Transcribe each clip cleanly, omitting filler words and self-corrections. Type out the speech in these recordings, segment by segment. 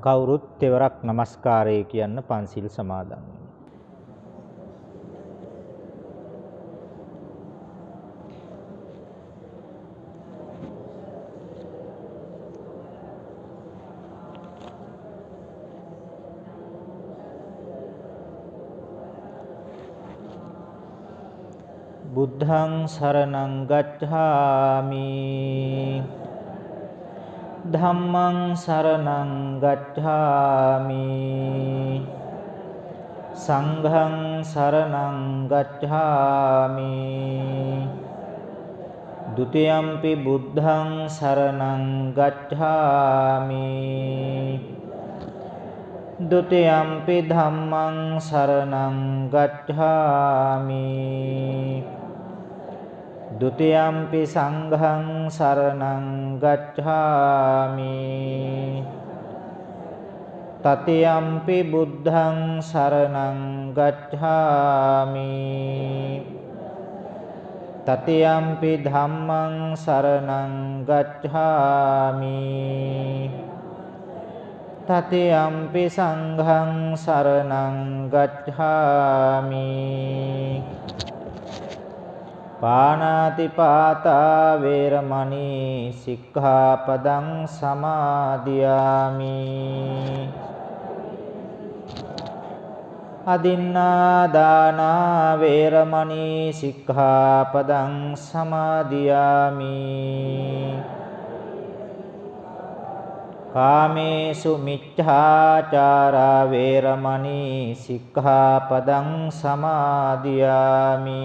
කවුරුත් තෙවරක් নমස්කාරය කියන්න පන්සිල් සමාදන් වෙනවා. බුද්ධං සරණං ගච්ඡාමි ධම්මං සරණං ගච්ඡාමි සංඝං සරණං ගච්ඡාමි ဒ ුතියම්පි බුද්ධං සරණං ගච්ඡාමි ဒ ුතියම්පි ධම්මං සරණං ගච්ඡාමි ဒ ුතියම්පි සංඝං සරණං ගච්ඡාමි တတိယံ පි බුද්ධං සරණං ගච්ඡාමි တတိယံ පි ධම්මං සරණං ගච්ඡාමි တတိယံ පි සංඝං සරණං ගච්ඡාමි පාණාතිපාතා වේරමණී සික්ඛාපදං සමාදියාමි අදින්නාදානා වේරමණී සික්ඛාපදං සමාදියාමි කාමේසු මිච්ඡාචාරා වේරමණී සික්ඛාපදං සමාදියාමි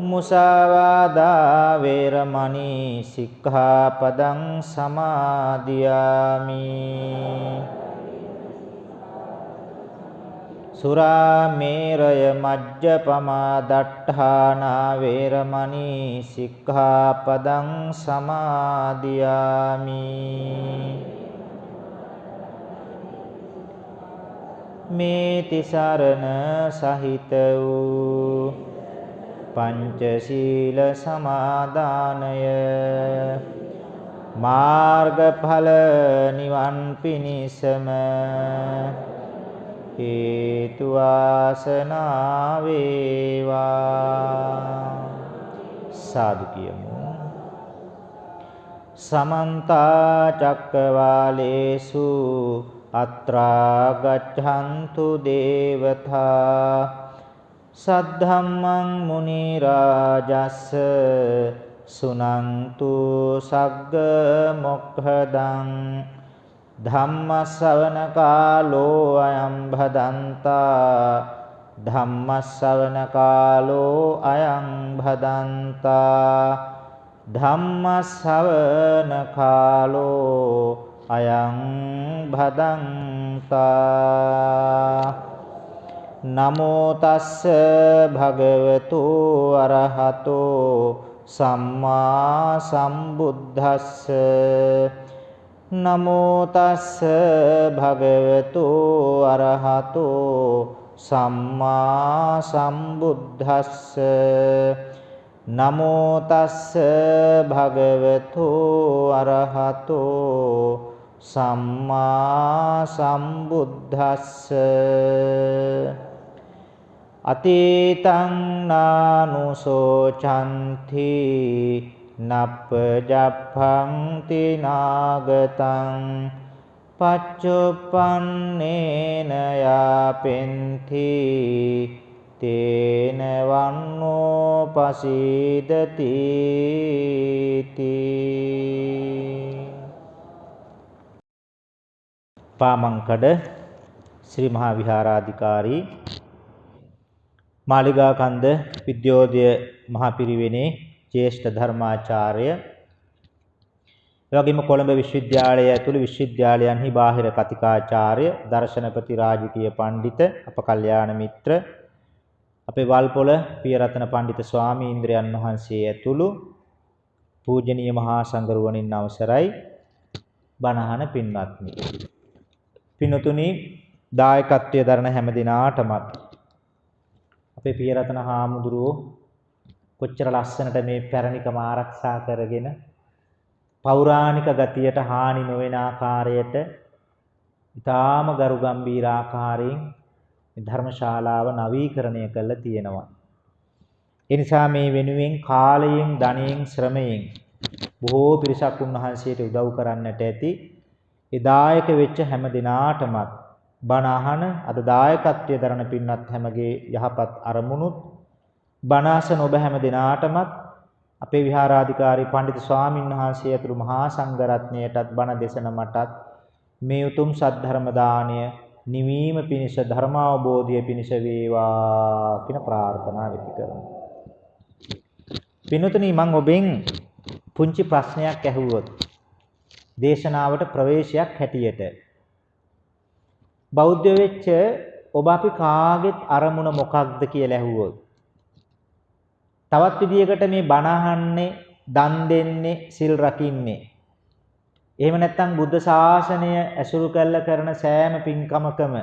මුසාවාදා වේරමණී සික්ඛාපදං සමාදියාමි සුරාමේරය මජ්ජපමා දට්ඨානා වේරමණී සික්ඛාපදං සමාදියාමි මේ තිසරණ සහිත වූ පංචශීල සමාදානය මාර්ගඵල නිවන් පිණිසම හේතු වාසනා වේවා සාදු කියමු සමන්ත චක්කවාලේසු අත්‍රා ගච්ඡන්තු දේවතා සද්ධම්මං මුනි රාජස්ස සුනන්තු සග්ග මොක්ඛදං ධම්ම ශ්‍රවණ කාලෝ අයං භදන්තා ධම්ම ශ්‍රවණ කාලෝ අයං භදන්තා ධම්ම ශ්‍රවණ කාලෝ අයං භදන්තා නමෝ තස්ස භගවතු අරහතෝ සම්මා සම්බුද්දස්ස නමෝ තස්ස භගවතු අරහතෝ සම්මා සම්බුද්දස්ස නමෝ තස්ස භගවතු අරහතෝ සම්මා සම්බුද්දස්ස අතීතං නානුසෝචන්ති නප්පජප්පන්ති නාගතං පච්චුප්පන්නේන යාපෙන්ති තේන වන්නෝ පසීදති පාමංකඩ ශ්‍රී මහා විහාරාධිකාරී මාලිගාකන්ද විද්‍යෝදය මහා පිරිවෙනේ ජ්‍යෙෂ්ඨ ධර්මාචාර්ය එවැගේම කොළඹ විශ්වවිද්‍යාලය ඇතුළු විශ්වවිද්‍යාලයන්හි බාහිර කතිකාචාර්ය දර්ශනපති රාජකීය පඬිත අප කල්යාණ මිත්‍ර අපේ වල්පොළ පියරතන පඬිත ස්වාමීන්ද්‍රයන් වහන්සේ ඇතුළු පූජනීය මහා සංඝරුවනින් අවසරයි බණහන පින්වත්නි පින්තුනි දායකත්වයේ දරන හැම දිනාටමත් අපේ පියරතන හාමුදුරුවෝ කොච්චර ලස්සනට මේ පැරණිකම ආරක්ෂා කරගෙන පෞරාණික ගතියට හානි නොවන ආකාරයට ඊටාම ගරු ගම්බීර ආකාරයෙන් මේ ධර්මශාලාව නවීකරණය කරලා තියෙනවා. ඒ නිසා මේ වෙනුවෙන් කාලයෙන්, ධනයෙන්, ශ්‍රමයෙන් බොහෝ පිරිසක් උන්වහන්සේට උදව් කරන්නට ඇති. ඒ දායක වෙච්ච හැම දිනාටමත් බණ අහන අද දායකත්වයේ දරන පින්වත් හැමගේ යහපත් අරමුණුත් බණ අසන ඔබ හැම දිනාටමත් අපේ විහාරාධිකාරී පඬිතු ස්වාමීන් වහන්සේ ඇතුළු මහා සංඝ රත්නයටත් බණ දේශන මටත් මේ උතුම් සද්ධර්ම දාණය නිවීම පිණිස ධර්මාවබෝධය පිණිස වේවා කියන ප්‍රාර්ථනාව ඇති කරමු. පින්වතුනි, මම ඔබෙන් පුංචි ප්‍රශ්නයක් ඇහුවොත් දේශනාවට ප්‍රවේශයක් හැටියට බෞද්ධ වෙච්ච ඔබ අපි කාගෙත් අරමුණ මොකක්ද කියලා ඇහුවොත් තවත් විදියකට මේ බණ අහන්නේ, දන් දෙන්නේ, සිල් රකින්නේ, එහෙම නැත්නම් බුද්ධ ශාසනය ඇසුරු කරන සෑම පින්කමකම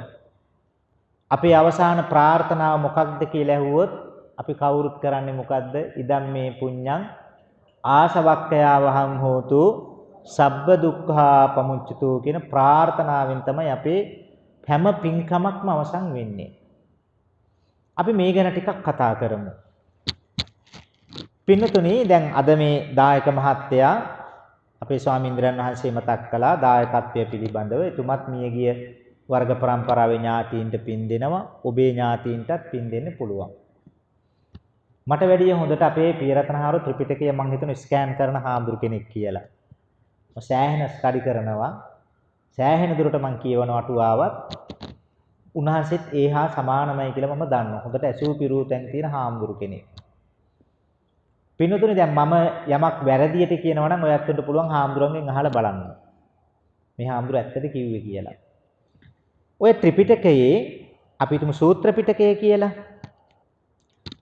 අපේ අවසාන ප්‍රාර්ථනාව මොකක්ද කියලා ඇහුවොත් අපි කවුරුත් කරන්නේ මොකද්ද? ඉදම් මේ පුඤ්ඤං ආසවක්ඛයා වහං හෝතු සබ්බ දුක්ඛා පමුච්චතු කියන ප්‍රාර්ථනාවෙන් තමයි අපේ හැම පින්කමක්ම අවසන් වෙන්නේ. අපි මේ ගැන ටිකක් කතා කරමු. පින්නතුනි, දැන් අද මේ දායක මහත්තයා අපේ ස්වාමීන්ද්‍රයන් වහන්සේ මතක් කළා දායකත්වය පිළිබඳව. එතුමත් මියගිය වර්ග પરම්පරාවේ ඥාතීන්ට පින් දෙනවා. ඔබේ ඥාතීන්ටත් පින් දෙන්න පුළුවන්. මට වැඩිය හොඳට අපේ පියරතනහාර ත්‍රිපිටකය මම හිතන ස්කෑන් කරන හාමුදුරු කෙනෙක් කියලා. මම සෑහෙන ස්ටඩි කරනවා. සෑහෙන දුරට මම කියවන අටුවාවත් උන්වහන්සේත් ඒහා සමානමයි කියලා මම දන්නවා. හොඳට ඇසූ පිරූ තැන් තියෙන හාමුදුරු කෙනෙක්. පින්වතුනි, දැන් මම යමක් වැරදියට කියනවා නම් ඔයත් වෙන්න පුළුවන් හාමුදුරන්ගෙන් අහලා බලන්න. මේ හාමුදුර ඇත්තද කිව්වේ කියලා. ඔය ත්‍රිපිටකයේ අපි තුමු සූත්‍ර පිටකය කියලා.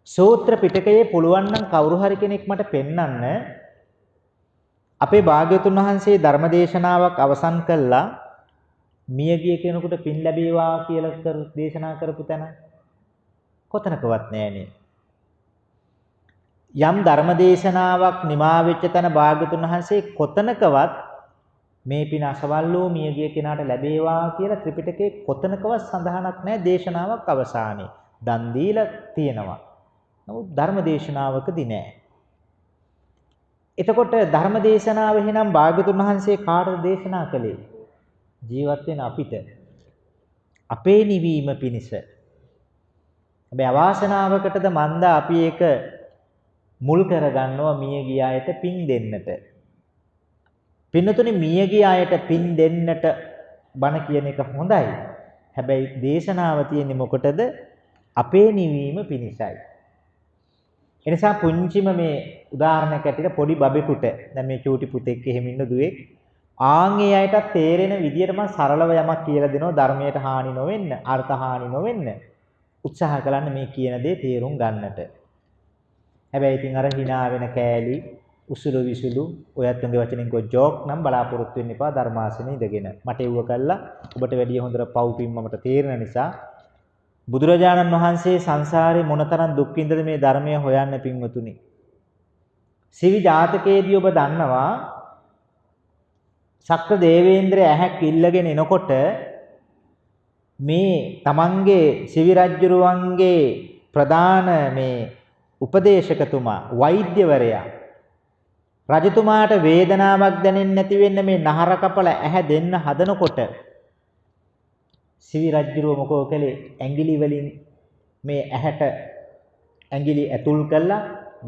සූත්‍ර පිටකයේ පුළුවන් නම් කවුරු හරි කෙනෙක් මට පෙන්වන්න අපේ භාග්‍යවතුන් වහන්සේ ධර්මදේශනාවක් අවසන් කළා මියගිය කෙනෙකුට පින් ලැබේවා කියලා දේශනා කරපු තැන කොතනකවත් නෑනේ. යම් ධර්මදේශනාවක් නිමා වෙච්ච තැන භාග්‍යවතුන් වහන්සේ කොතනකවත් මේ පින අසවල්ලෝ මියගිය කෙනාට ලැබේවා කියලා ත්‍රිපිටකයේ කොතනකවත් සඳහනක් නැහැ. දේශනාවක් අවසානයේ දන් දීලා තියෙනවා. නමුත් ධර්මදේශනාවකදී නැහැ. එතකොට ධර්මදේශනාව එහෙනම් භාග්‍යවතුන් වහන්සේ කාටද දේශනා කළේ? ජීවත් වෙන අපිට. අපේ නිවීම පිණිස. හැබැයි අවාසනාවකටද මන්ද අපි ඒක මුල් කරගන්නවා මිය ගිය අයට පින් දෙන්නට. පින්නතුනි, මිය ගිය අයට පින් දෙන්නට බණ කියන එක හොඳයි. හැබැයි දේශනාව තියෙන්නේ මොකටද? අපේ නිවීම පිණිසයි. එනිසා පුංචිම මේ උදාහරණයක් ඇටියට පොඩි බබෙකුට දැන් මේ චූටි පුතෙක් එහෙම ඉන්න දුවෙක් ආන්ගේ අයටත් තේරෙන විදියට මම සරලව යමක් කියලා දෙනවා ධර්මයට හානි නොවෙන්න, අර්ථ හානි නොවෙන්න උත්සාහ කරන්න මේ කියන දේ තේරුම් ගන්නට. හැබැයි ඉතින් අර hina වෙන කෑලි උසුළු විසුළු ඔයත් උන්ගේ වචනෙන් කෝ ජෝක් නම් බලාපොරොත්තු වෙන්න එපා ධර්මාසනේ ඉඳගෙන. මට ඒව කළා ඔබට වැඩිය හොඳට පව් පිම්මමට තේරෙන නිසා බුදුරජාණන් වහන්සේ සංසාරේ මොනතරම් දුක් විඳද මේ ධර්මය හොයන්න පින්වතුනි. සිවි ජාතකයේදී ඔබ දන්නවා සක්‍ර දේවේන්ද්‍ර ඇහැක් ඉල්ලගෙන එනකොට මේ තමන්ගේ සිවි රජුරුවන්ගේ ප්‍රධාන මේ උපදේශකතුමා වෛද්‍යවරයා රජතුමාට වේදනාවක් දැනෙන්නේ නැති වෙන්න මේ නහර කපල ඇහැ දෙන්න හදනකොට සිවි රජුරුව මොකෝ කළේ? ඇඟිලි වලින් මේ ඇහැට ඇඟිලි ඇතුල් කරලා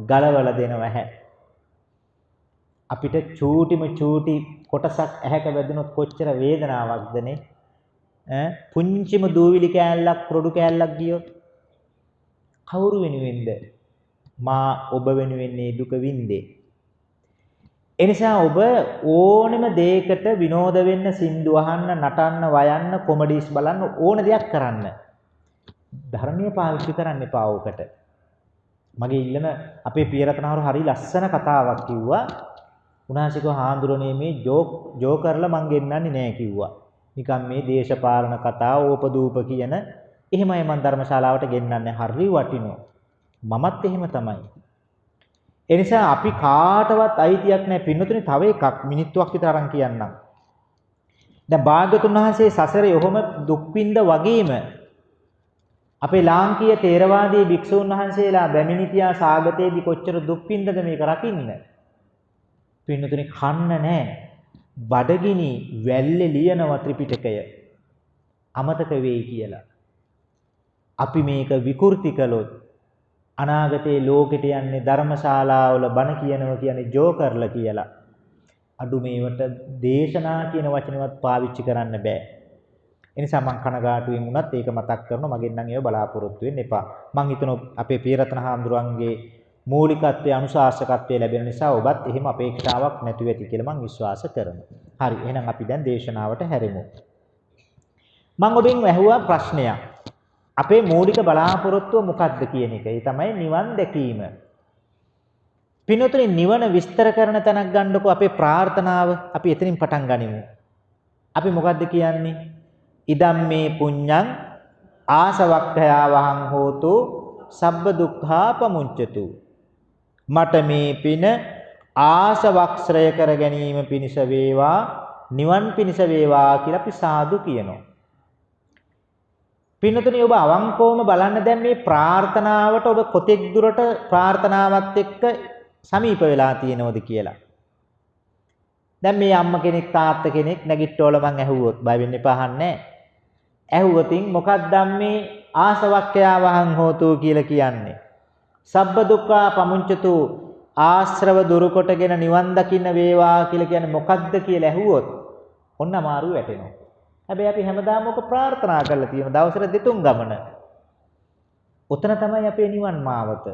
ගලවලා දෙනවා ඇහැ. අපිට චූටිම චූටි කොටසක් ඇහැක වැදුනොත් කොච්චර වේදනාවක්දනේ. පුංචිම දූවිලි කෑල්ලක් රොඩු කෑල්ලක් ගියොත් කවුරු වෙනුවෙන්ද? මා ඔබ වෙනුවෙන් මේ දුක විඳේ. එනිසා ඔබ ඕනෙම දෙයකට විනෝද වෙන්න, සින්දු අහන්න, නටන්න, වයන්න, කොමඩිස් බලන්න ඕන දෙයක් කරන්න. ධර්මයේ පාවිච්චි කරන්න එපා ඕකට. මගේ ඉල්ලන අපේ පියරතනහරු හරි ලස්සන කතාවක් කිව්වා. උන්වහන්සේ කිව්වා හාමුදුරනේ මේ ජෝක් කරලා මං ගෙන්නන්නේ නෑ කිව්වා. නිකන් මේ දේශපාලන කතා ඕපදූප කියන එහෙමයි මං ධර්මශාලාවට ගෙන්නන්නේ. හරි වටිනවා. මමත් එහෙම තමයි. ඒ නිසා අපි කාටවත් අයිතියක් නැහැ. පින්නතුනේ තව එකක් මිනිත්තුවක් විතර අරන් කියන්නම්. දැන් භාග්‍යතුන් වහන්සේ සසරේ ඔහොම දුක් විඳ වගේම අපේ ලාංකීය තේරවාදී භික්ෂූන් වහන්සේලා බැමිණිතියා සාගතයේදී කොච්චර දුක් විඳද මේක රකින්න. පින්නතුනේ කන්න නැහැ. බඩගිනි වැල්ලේ ලියනවා ත්‍රිපිටකය. අමතක වෙයි කියලා. අපි මේක විකෘති කළොත් අනාගතයේ ලෝකෙට යන්නේ ධර්මශාලාවල බණ කියනවා කියන්නේ ජෝකර්ලා කියලා. අඩු මේවට දේශනා කියන වචනවත් පාවිච්චි කරන්න බෑ. ඒ නිසා මම කනගාටුවෙන් වුණත් ඒක මතක් කරනවා. මගෙන් නම් ඒව බලාපොරොත්තු වෙන්න එපා. මම හිතනවා අපේ පියරත්න හාමුදුරන්ගේ මූලිකත්වයේ අනුශාසකත්වයේ ලැබෙන නිසා ඔබත් එහෙම අපේක්ෂාවක් නැතුව ඇති කියලා මම විශ්වාස කරනවා. හරි. එහෙනම් අපි දැන් දේශනාවට හැරෙමු. මම ඔබෙන් ඇහුවා ප්‍රශ්නයක්. අපේ මූලික බලාපොරොත්තුව මොකක්ද කියන එක. ඒ තමයි නිවන් දැකීම. පින්වතුනි නිවන විස්තර කරන තැනක් ගන්නකො අපේ ප්‍රාර්ථනාව අපි එතනින් පටන් ගනිමු. අපි මොකද්ද කියන්නේ? ඉදම් මේ පුඤ්ඤං ආසවක්ඛයාවහං හෝතු සබ්බ දුක්ඛා පමුංචතු. මට මේ පින ආසවක්ෂය කර ගැනීම පිණිස වේවා, නිවන් පිණිස වේවා කියලා අපි සාදු කියනවා. පින්නතුනි ඔබ අවංකවම බලන්න දැන් මේ ප්‍රාර්ථනාවට ඔබ කොතෙක් දුරට ප්‍රාර්ථනාවත් එක්ක සමීප වෙලා තියෙනවද කියලා. දැන් මේ අම්මා කෙනෙක් තාත්තා කෙනෙක් නැගිට්ටෝල මං ඇහුවොත් බය වෙන්න එපා අහන්නේ. ඇහුවොතින් මොකක්ද මේ ආසවක්ඛයාවහං හෝතු කියලා කියන්නේ? සබ්බ දුක්ඛා පමුංචතු ආශ්‍රව දුරු කොටගෙන නිවන් දකින්න වේවා කියලා කියන්නේ මොකක්ද කියලා ඇහුවොත් ඔන්න අමාරු වැටෙනවා. හැබැයි අපි හැමදාම ඔක ප්‍රාර්ථනා කරලා තියෙන දවසට දෙතුන් ගමන. උතන තමයි අපේ නිවන් මාවත.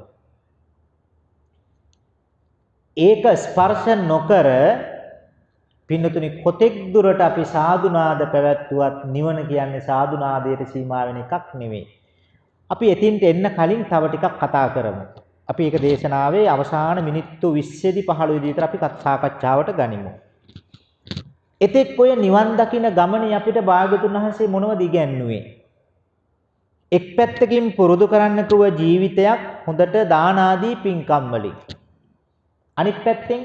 ඒක ස්පර්ශ නොකර පින්නතුනි කොතෙක් දුරට අපි සාදුනාද පැවැත්වුවත් නිවන කියන්නේ සාදුනාදයට සීමා වෙන එකක් නෙවෙයි. අපි එතින්ට එන්න කලින් තව ටිකක් කතා කරමු. අපි ඒක දේශනාවේ අවසාන මිනිත්තු 20 15 විතර අපි සාකච්ඡාවට ගනිමු. එතෙක් ඔය නිවන් දකින්න ගමනේ අපිට භාග්‍යතුන් වහන්සේ මොනවද ඉගැන්නුවේ? එක් පැත්තකින් පුරුදු කරන්නකව ජීවිතයක් හොඳට දාන ආදී පින්කම් වලින්. අනිත් පැත්තෙන්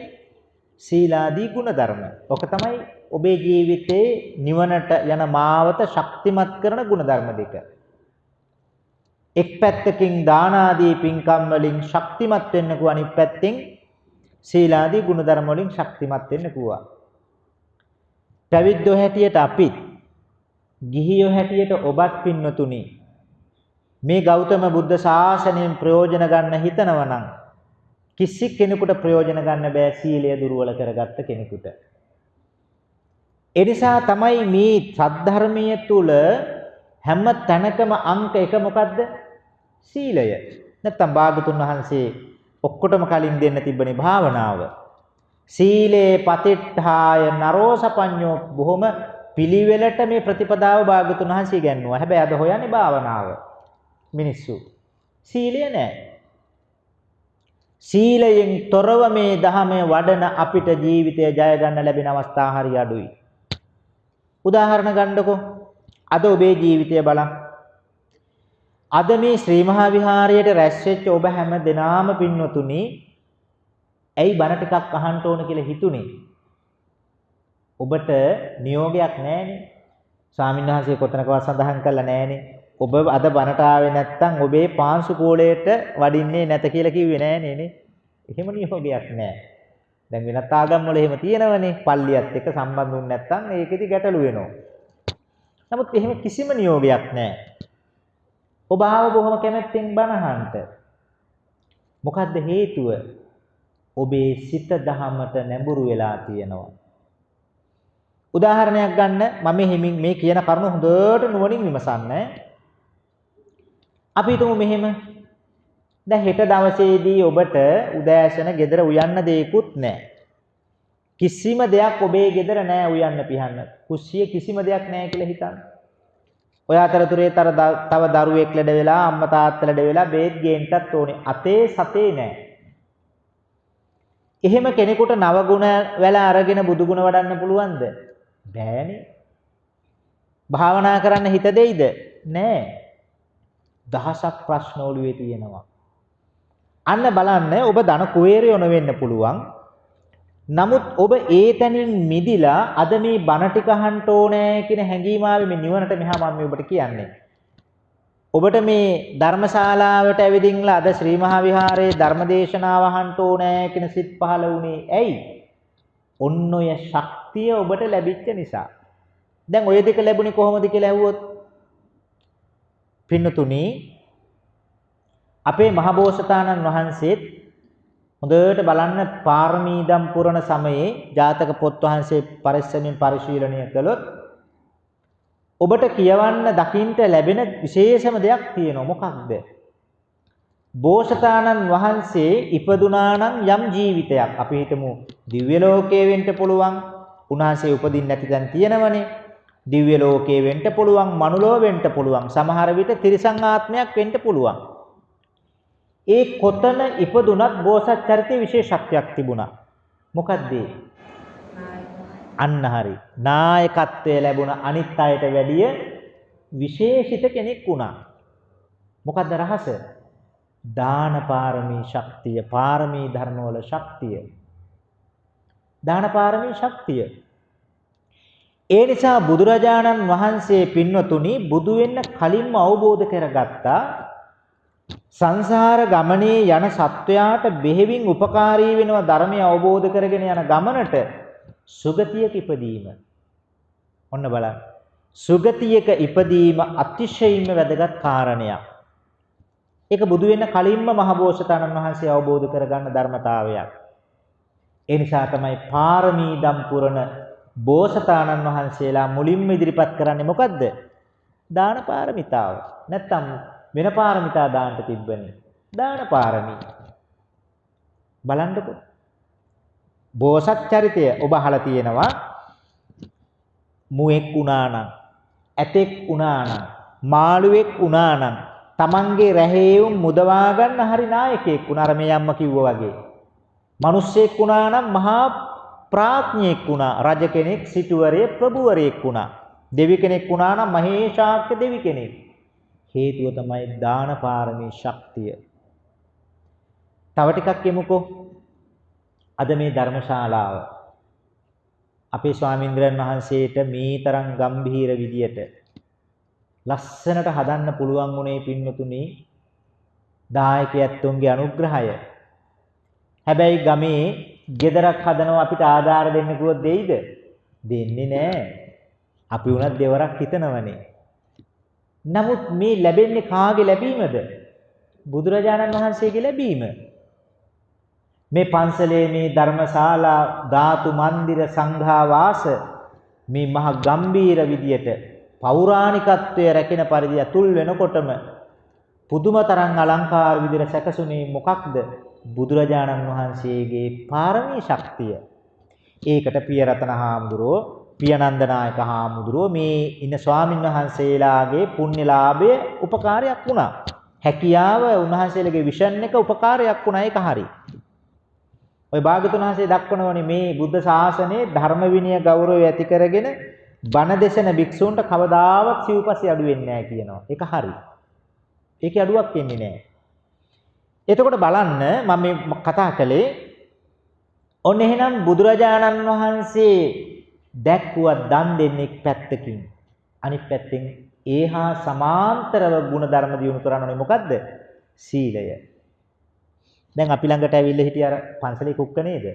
සීලාදී ගුණධර්ම. ඔක තමයි ඔබේ ජීවිතේ නිවනට යන මාවත ශක්තිමත් කරන ගුණධර්ම දෙක. එක් පැත්තකින් දාන ආදී පින්කම් වලින් ශක්තිමත් වෙන්න කෝ අනිත් පැත්තෙන් සීලාදී ගුණධර්ම වලින් ශක්තිමත් වෙන්න කෝවා. පැවිද්දෝ හැටියට අපිත් ගිහියෝ හැටියට ඔබත් පින්නතුනි මේ ගෞතම බුද්ධ ශාසනයෙන් ප්‍රයෝජන ගන්න හිතනවා නම් කිසි කෙනෙකුට ප්‍රයෝජන ගන්න බෑ සීලය දුර්වල කරගත්ත කෙනෙකුට. ඒ නිසා තමයි මේ සද්ධර්මයේ තුල හැම තැනකම අංක එක මොකද්ද? සීලය. නැත්තම් භාගතුන් වහන්සේ ඔක්කොටම කලින් දෙන්න තිබ්බනේ භාවනාව. සීලේ පතිට්ඨාය නරෝසපඤ්ඤෝ බොහොම පිළිවෙලට මේ ප්‍රතිපදාව භාගතුන් වහන්සේ ගන්නවා. හැබැයි අද හොයන්නේ භාවනාව. මිනිස්සු සීලය නැහැ. සීලයෙන් තොරව මේ ධහමේ වඩන අපිට ජීවිතය ජය ගන්න ලැබෙන අවස්ථා හරි අඩුයි. උදාහරණ ගන්නකො අද ඔබේ ජීවිතය බලන්න. අද මේ ශ්‍රී මහා විහාරයට රැස් වෙච්ච ඔබ හැම දෙනාම පින්වතුනි ඇයි බණ ටිකක් අහන්න ඕන කියලා හිතුනේ? ඔබට නියෝගයක් නැහැනේ. ස්වාමීන් වහන්සේ කොතනකවත් සඳහන් කළා නැහැනේ. ඔබ අද බණට ආවේ නැත්නම් ඔබේ පාංශු කෝලයට වඩින්නේ නැත කියලා කිව්වේ නෑනේ නේ. එහෙම නියෝගයක් නෑ. දැන් වෙනත් ආගම් වල එහෙම තියෙනවනේ. පල්ලියත් එක්ක සම්බන්ධ වුනේ නැත්නම් ඒකෙදි ගැටලු වෙනවා. නමුත් එහෙම කිසිම නියෝගයක් නෑ. ඔබ ආව බොහොම කැමැත්තෙන් බණ අහන්නට. මොකද්ද හේතුව? ඔබේ සිත දහමට නැඹුරු වෙලා තියෙනවා. උදාහරණයක් ගන්න මම මේ කියන කරුණ හොඳට නුවණින් විමසන්න. අපි හිතමු මෙහෙම. දැන් හෙට දවසේදී ඔබට උදෑසන ගෙදර උයන්න දෙයක්වත් නැහැ. කිසිම දෙයක් ඔබේ ගෙදර නැහැ උයන්න පිහන්න. කුස්සිය කිසිම දෙයක් නැහැ කියලා හිතන්න. ඔය අතරතුරේ තව දරුවෙක් ලැඩ වෙලා අම්මා තාත්තා ලැඩ වෙලා බේත් ගේන්නත් ඕනේ. අතේ සතේ නැහැ. එහෙම කෙනෙකුට නව ගුණ වල අරගෙන බුදු ගුණ වඩන්න පුළුවන්ද? බෑනේ. භාවනා කරන්න හිත දෙයිද? නෑ. දහසක් ප්‍රශ්න ඔළුවේ තියෙනවා. අන්න බලන්න ඔබ ධන කුවේරයෝ නොවෙන්න පුළුවන්. නමුත් ඔබ ඒ තැනින් මිදිලා අද මේ බණ ටික අහන්න ඕනේ කියන හැඟීම ආවේ මේ නිවනට මෙහා මම ඔබට කියන්නේ. ඔබට මේ ධර්මශාලාවට ඇවිදින්ලා අද ශ්‍රී මහා විහාරයේ ධර්මදේශනාව අහන්න ඕනේ කියන සිත් පහළ වුණේ ඇයි? ඔන්න ඔය ශක්තිය ඔබට ලැබිච්ච නිසා. දැන් ඔය දෙක ලැබුණේ කොහොමද කියලා ඇහුවොත් පින්නතුණි අපේ මහබෝසතාණන් වහන්සේත් හොඳට බලන්න පාරමීදම් පුරන සමයේ ජාතක පොත් වහන්සේ පරිස්සමින් පරිශීලනය කළොත් ඔබට කියවන්න දකින්න ලැබෙන විශේෂම දෙයක් තියෙනවා. මොකක්ද? බෝසතාණන් වහන්සේ ඉපදුනා නම් යම් ජීවිතයක් අපි හිතමු දිව්‍ය ලෝකයේ වෙන්න පුළුවන්. උන්වහන්සේ උපදින්න නැති තැන් තියෙනවනේ. දිව්‍ය ලෝකයේ වෙන්න පුළුවන්, මනුලෝ වෙන්න පුළුවන්. සමහර විට තිරිසන් ආත්මයක් වෙන්න පුළුවන්. ඒ කොතන ඉපදුනත් බෝසත් චරිතයේ විශේෂත්වයක් තිබුණා. මොකද්ද? අන්න හරි. නායකත්වය ලැබුණ අනිත් අයට වැඩිය විශේෂිත කෙනෙක් වුණා. මොකද්ද රහස? දාන පාරමී ශක්තිය, පාරමී ධර්මවල ශක්තිය. දාන පාරමී ශක්තිය. ඒ නිසා බුදුරජාණන් වහන්සේ පින්වතුනි බුදු වෙන්න කලින්ම අවබෝධ කරගත්තා සංසාර ගමනේ යන සත්වයාට බෙහෙවින් උපකාරී වෙනවා ධර්මය අවබෝධ කරගෙන යන ගමනට සුගතියක ඉපදීම. ඔන්න බලන්න. සුගතියක ඉපදීම අතිශයින්ම වැදගත් කාරණයක්. ඒක බුදු වෙන්න කලින්ම මහබෝසතාණන් වහන්සේ අවබෝධ කරගන්න ධර්මතාවයක්. ඒ නිසා තමයි පාරමී දම් පුරන බෝසතාණන් වහන්සේලා මුලින්ම ඉදිරිපත් කරන්නේ මොකද්ද? දාන පාරමිතාව. නැත්තම් වෙන පාරමිතා දාන්න තිබ්බනේ. දාන පාරමී. බලන්නකො. බෝසත් චරිතය ඔබ අහලා තියෙනවා. මුවෙක් වුණා නම්, ඇතෙක් වුණා නම්, මාළුවෙක් වුණා නම් තමන්ගේ රැහේවුම් මුදවා ගන්න හරි නායකයෙක් වුණා. අර මේ අම්ම කිව්වා වගේ. මිනිස්සෙක් වුණා නම් මහා ප්‍රඥෙක් වුණා. රජ කෙනෙක්, සිටුවරයෙක්, ප්‍රභුවරයෙක් වුණා. දෙවි කෙනෙක් වුණා නම් මහේශාක්‍ය දෙවි කෙනෙක්. හේතුව තමයි දාන පාරමී ශක්තිය. තව ටිකක් යමුකෝ. අද මේ ධර්මශාලාව අපේ ස්වාමීන්ද්‍රයන් වහන්සේට මේ තරම් ගම්භීර විදියට ලස්සනට හදන්න පුළුවන් වුණේ පින්වතුනි දායකයන්තුන්ගේ අනුග්‍රහය. හැබැයි ගමේ ගෙදරක් හදනවා අපිට ආධාර දෙන්න කිව්වොත් දෙයිද? දෙන්නේ නැහැ. අපි උනත් දෙවරක් හිතනවනේ. නමුත් මේ ලැබෙන්නේ කාගේ ලැබීමද? බුදුරජාණන් වහන්සේගේ ලැබීම. මේ පන්සලේ මේ ධර්මශාලා ධාතු මන්දිර සංඝාවාස මේ මහ ගම්බීර විදියට පෞරාණිකත්වයේ රැකෙන පරිදි අතුල් වෙනකොටම පුදුමතරම් අලංකාර විදියට සැකසුනේ මොකක්ද? බුදුරජාණන් වහන්සේගේ පාරමී ශක්තිය. ඒකට පියරතන හාමුදුරුවෝ, පියනන්ද නායක හාමුදුරුවෝ මේ ඉන්න ස්වාමින් වහන්සේලාගේ පුණ්‍යලාභය උපකාරයක් වුණා. හැකියාව උන්වහන්සේලගේ විෂන් එක උපකාරයක් වුණා. ඒක හරි. ඔය භාගතුන් වහන්සේ දක්වනවනේ මේ බුද්ධ ශාසනයේ ධර්ම විනය ගෞරවය ඇති කරගෙන බණ දේශන භික්ෂූන්ට කවදාවත් සිව්පස්සේ අඩු වෙන්නේ නැහැ කියනවා. ඒක හරි. ඒකේ අඩුවක් වෙන්නේ නැහැ. එතකොට බලන්න මම මේ කතා කළේ ඔන්න එහෙනම් බුදුරජාණන් වහන්සේ දැක්කුවා දන් දෙන්නේ පැත්තකින්. අනිත් පැත්තෙන් ඒහා සමාන්තරව ගුණ ධර්ම දියුණු කරන්න ඕනේ මොකද්ද? සීලය. දැන් අපි ළඟට ඇවිල්ලා හිටිය අර පන්සලේ කුක්ක නේද?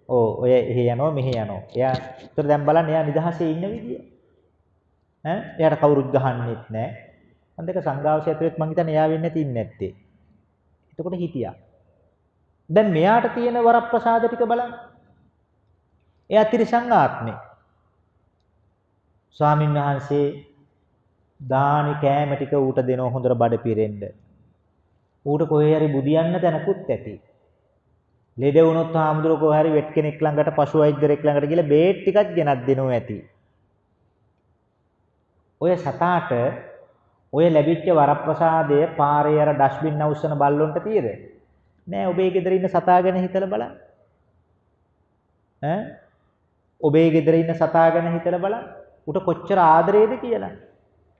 ඔය එහෙ යනවා මෙහෙ යනවා. එයා උතර දැන් බලන්න එයා නිදහසේ ඉන්න විදිය. එයාට කවුරුත් ගහන්නෙත් නැහැ. අන්දක සංඝාවසය ඇතුළෙත් මං හිතන්නේ එයා වෙන්නේ නැති ඉන්නේ නැත්තේ. එතකොට හිටියා. දැන් මෙයාට තියෙන වරප්‍රසාද ටික බලන්න. එයා ත්‍රිසං ආත්මේ. ස්වාමින් වහන්සේ දානි කෑම ටික ඌට දෙනව හොඳට බඩ පිරෙන්න. ඌට කොහේ හරි බුදියන්න තැනකුත් ඇති. ලෙඩ වුණොත් හාමුදුරුවෝ කොහේ හරි වෙට් කෙනෙක් ළඟට පශු වෛද්‍යරෙක් ළඟට ගිහලා බේත් ටිකක් ගෙනත් දෙනවා ඇති. ඔය සතාට ඔය ලැබිච්ච වරප්‍රසාදය පාරේ අර ඩස්බින් අවුස්සන බල්ලොන්ට තියද? නෑ. ඔබේ ගෙදර ඉන්න සතා ගැන හිතලා බලන්න. ඔබේ ගෙදර ඉන්න සතා ගැන හිතලා බලන්න. උට කොච්චර ආදරේද කියලා.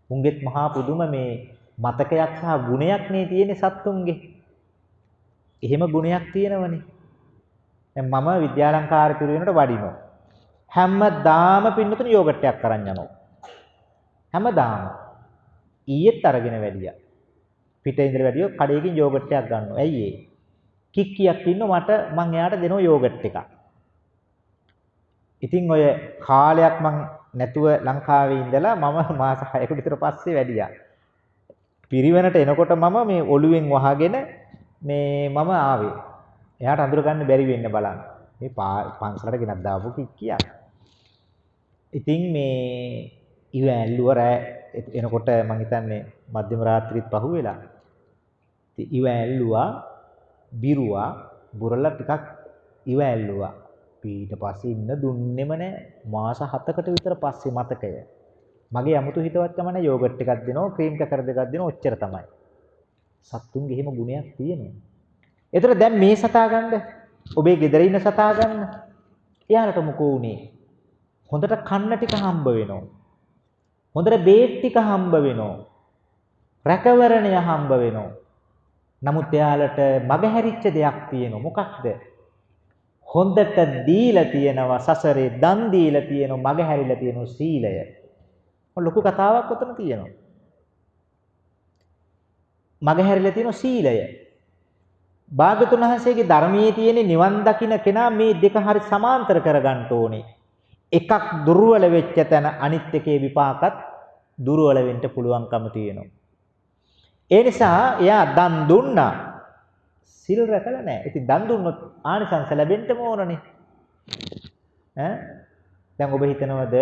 උන්ගෙත් මහා පුදුම මේ මතකයක් සහ ගුණයක් නේ තියෙන්නේ සත්තුන්ගේ. එහෙම ගුණයක් තියෙනවනේ. දැන් මම විද්‍යාලංකාර පිරිවෙනට වඩිනවා. හැමදාම පින්නතුනේ යෝගට් එකක් අරන් යනවා. හැමදාම. ඊයේත් අරගෙන වැඩියා. පිටේ ඉඳලා වැඩියෝ කඩේකින් යෝගට් එකක් ගන්නවා. ඇයි ඒ? කික්කියක් ඉන්නව මං එයාට දෙනවා යෝගට් එකක්. ඉතින් ඔය කාලයක් මං නැතුව ලංකාවේ ඉඳලා මම මාස 6කට විතර පස්සේ වැඩියා. පිරිවෙනට එනකොට මම මේ ඔළුවෙන් වහගෙන මේ මම ආවේ. එයාට අඳුර ගන්න බැරි වෙන්න බලන්න. මේ පන්සලට ගෙනත් දාපු කික්කියක්. ඉතින් මේ ඉව ඇල්ලුව රෑ එනකොට මං හිතන්නේ මධ්‍යම රාත්‍රියත් පහුවෙලා. ඉතින් ඉව ඇල්ලුවා බිරුවා බුරලා ටිකක් ඉව ඇල්ලුවා. ඊට පස්සේ ඉන්න දුන්නෙම නෑ. මාස 7කට විතර පස්සේ මතකය. මගේ 아무තු හිතවත්කම නැහැ යෝගට් එකක් දෙනවා ක්‍රීම් කැකර් දෙකක් දෙනවා ඔච්චර තමයි. සත්තුන්ගේ එහෙම ගුණයක් තියෙනවා. ඒතර දැන් මේ සතා ගන්න ඔබේ ගෙදර ඉන්න සතා ගන්න. එයාලට මොකෝ උනේ? හොඳට කන්න ටික හම්බ වෙනවා. හොඳට බේත් ටික හම්බ වෙනවා. රැකවරණය හම්බ වෙනවා. නමුත් එයාලට මගහැරිච්ච දෙයක් තියෙනවා. මොකක්ද? හොඳට දීලා තියෙනවා සසරේ දන් දීලා තියෙනවා මගහැරිලා තියෙනවා සීලය. ලොකු කතාවක් උතන තියෙනවා. මගහැරිලා තියෙන සීලය. භාගතුන් වහන්සේගේ ධර්මයේ තියෙන නිවන් දකින්න කෙනා මේ දෙක හරි සමාන්තර කරගන්න ඕනේ. එකක් දුර්වල වෙච්ච තැන අනිත් එකේ විපාකත් දුර්වල වෙන්න පුළුවන්කම තියෙනවා. ඒ නිසා එයා දන් දුන්නා. සිල් රැකලා නැහැ. ඉතින් දන් දුන්නොත් ආනිසංස ලැබෙන්නම ඕනනේ. දැන් ඔබ හිතනවද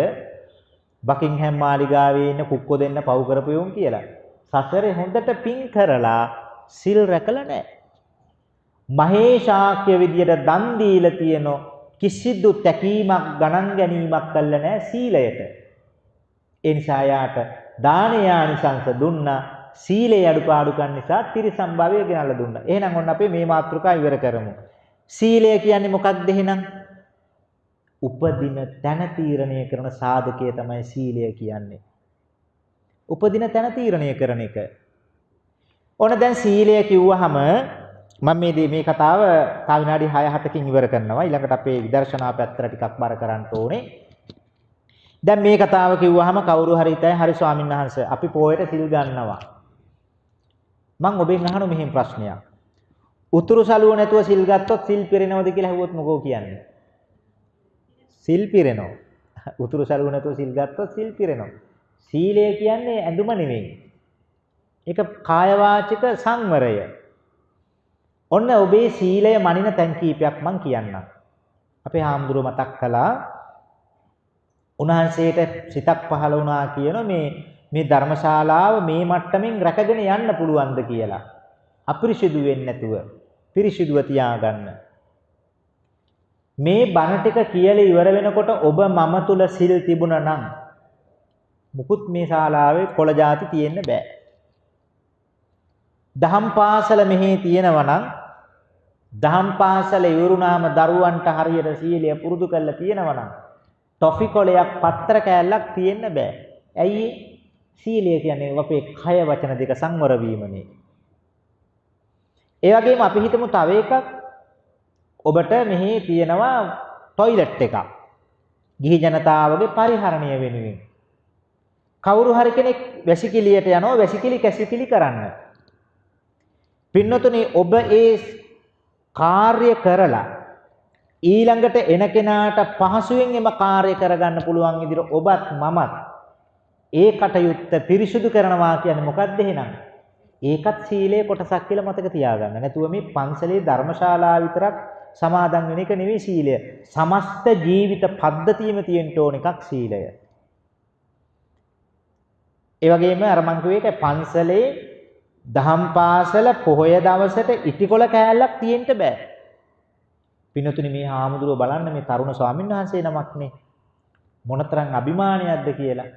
බකින්හැම් මාලිගාවේ ඉන්න කුක්කෝ දෙන්න පව් කරපුවුන් කියලා. සසරේ හොඳට පින් කරලා සිල් රැකලා නැහැ. මහේශාක්‍ය විදියට දන් දීලා තියෙන කිසිදු තැකීමක් ගණන් ගැනීමක් කළා නැහැ සීලයට. ඒ නිසා යාට දානේ ආනිසංස දුන්නා සීලේ අඩුපාඩුකම් නිසා ත්‍රිසම්භාවය ගෙනල්ලා දුන්නා. එහෙනම් ඔන්න අපි මේ මාතෘකාව ඉවර කරමු. සීලය කියන්නේ මොකක්ද එහෙනම්? උපදින තැන තීරණය කරන සාධකය තමයි සීලය කියන්නේ. උපදින තැන තීරණය කරන එක. ඕන දැන් සීලය කිව්වහම මම මේ කතාව තව විනාඩි 6-7කින් ඉවර කරනවා. ඊළඟට අපේ විදර්ශනා පැත්තට ටිකක් බර කරන්න ඕනේ. දැන් මේ කතාව කිව්වහම කවුරු හරි හිතයි හරි ස්වාමීන් වහන්සේ අපි පොයට සිල් ගන්නවා. මම ඔබෙන් අහන මෙහෙම ප්‍රශ්නයක්. උතුරු සළුව නැතුව සිල් ගත්තොත් සිල් පිරෙනවද කියලා අහුවොත් මොකෝ කියන්නේ? සිල් පිරෙනවා. උතුරු සළුව නැතුව සිල් ගත්තොත් සිල් පිරෙනවා. සීලය කියන්නේ ඇඳුම නෙවෙයි. ඒක කාය වාචික සංවරය. ඔන්න ඔබේ සීලය මනින තැන් කීපයක් මම කියන්නම්. අපේ හාමුදුරුව මතක් කළා උන්වහන්සේට සිතක් පහළ වුණා කියන මේ ධර්මශාලාව මේ මට්ටමින් රැකගෙන යන්න පුළුවන්ද කියලා. අපිරිසිදු වෙන්නේ නැතුව පිරිසිදුව තියාගන්න. මේ බණ ටික කියලා ඉවර වෙනකොට ඔබ මම තුල සිල් තිබුණා නම් මුකුත් මේ ශාලාවේ කොළ ಜಾති තියෙන්න බෑ. දහම් පාසල මෙහි තියෙනවා නම් දහම් පාසල ඉවරුනාම දරුවන්ට හරියට සීලය පුරුදු කරලා තියෙනවා නම් ටොෆි කොලයක් පත්‍ර කෑල්ලක් තියෙන්න බෑ. ඇයි සීලය කියන්නේ අපේ කය වචන දෙක සංවර වීමනේ. ඒ වගේම අපි හිතමු තව එකක් ඔබට මෙහි තියෙනවා টয়ලට් එකක්. ගිහි ජනතාවගේ පරිහරණය වෙනුවෙන්. කවුරු හරි කෙනෙක් වැසිකිළියට යනවා වැසිකිලි කැසිකිලි කරන්න. පින්නතුනි ඔබ ඒ කාර්ය කරලා ඊළඟට එන කෙනාට පහසුවෙන් එම කාර්ය කරගන්න පුළුවන් විදිහට ඔබත් මමත් ඒ කටයුත්ත පිරිසුදු කරනවා කියන්නේ මොකක්ද එහෙනම්? ඒකත් සීලේ කොටසක් කියලා මතක තියාගන්න. නැතුව මේ පන්සලේ ධර්මශාලාව විතරක් සමාදන් වෙන එක නෙවෙයි සීලය. සමස්ත ජීවිත පද්ධතියෙම තියෙන්න ඕන එකක් සීලය. ඒ වගේම අර මං කිව්වේ ඒක පන්සලේ දහම් පාසල පොහොය දවසට ඉටිකොල කෑල්ලක් තියෙන්න බෑ. පින්නතුනි මේ හාමුදුරුව බලන්න මේ තරුණ ස්වාමීන් වහන්සේ නමක්නේ. මොනතරම් අභිමානයක්ද කියලා.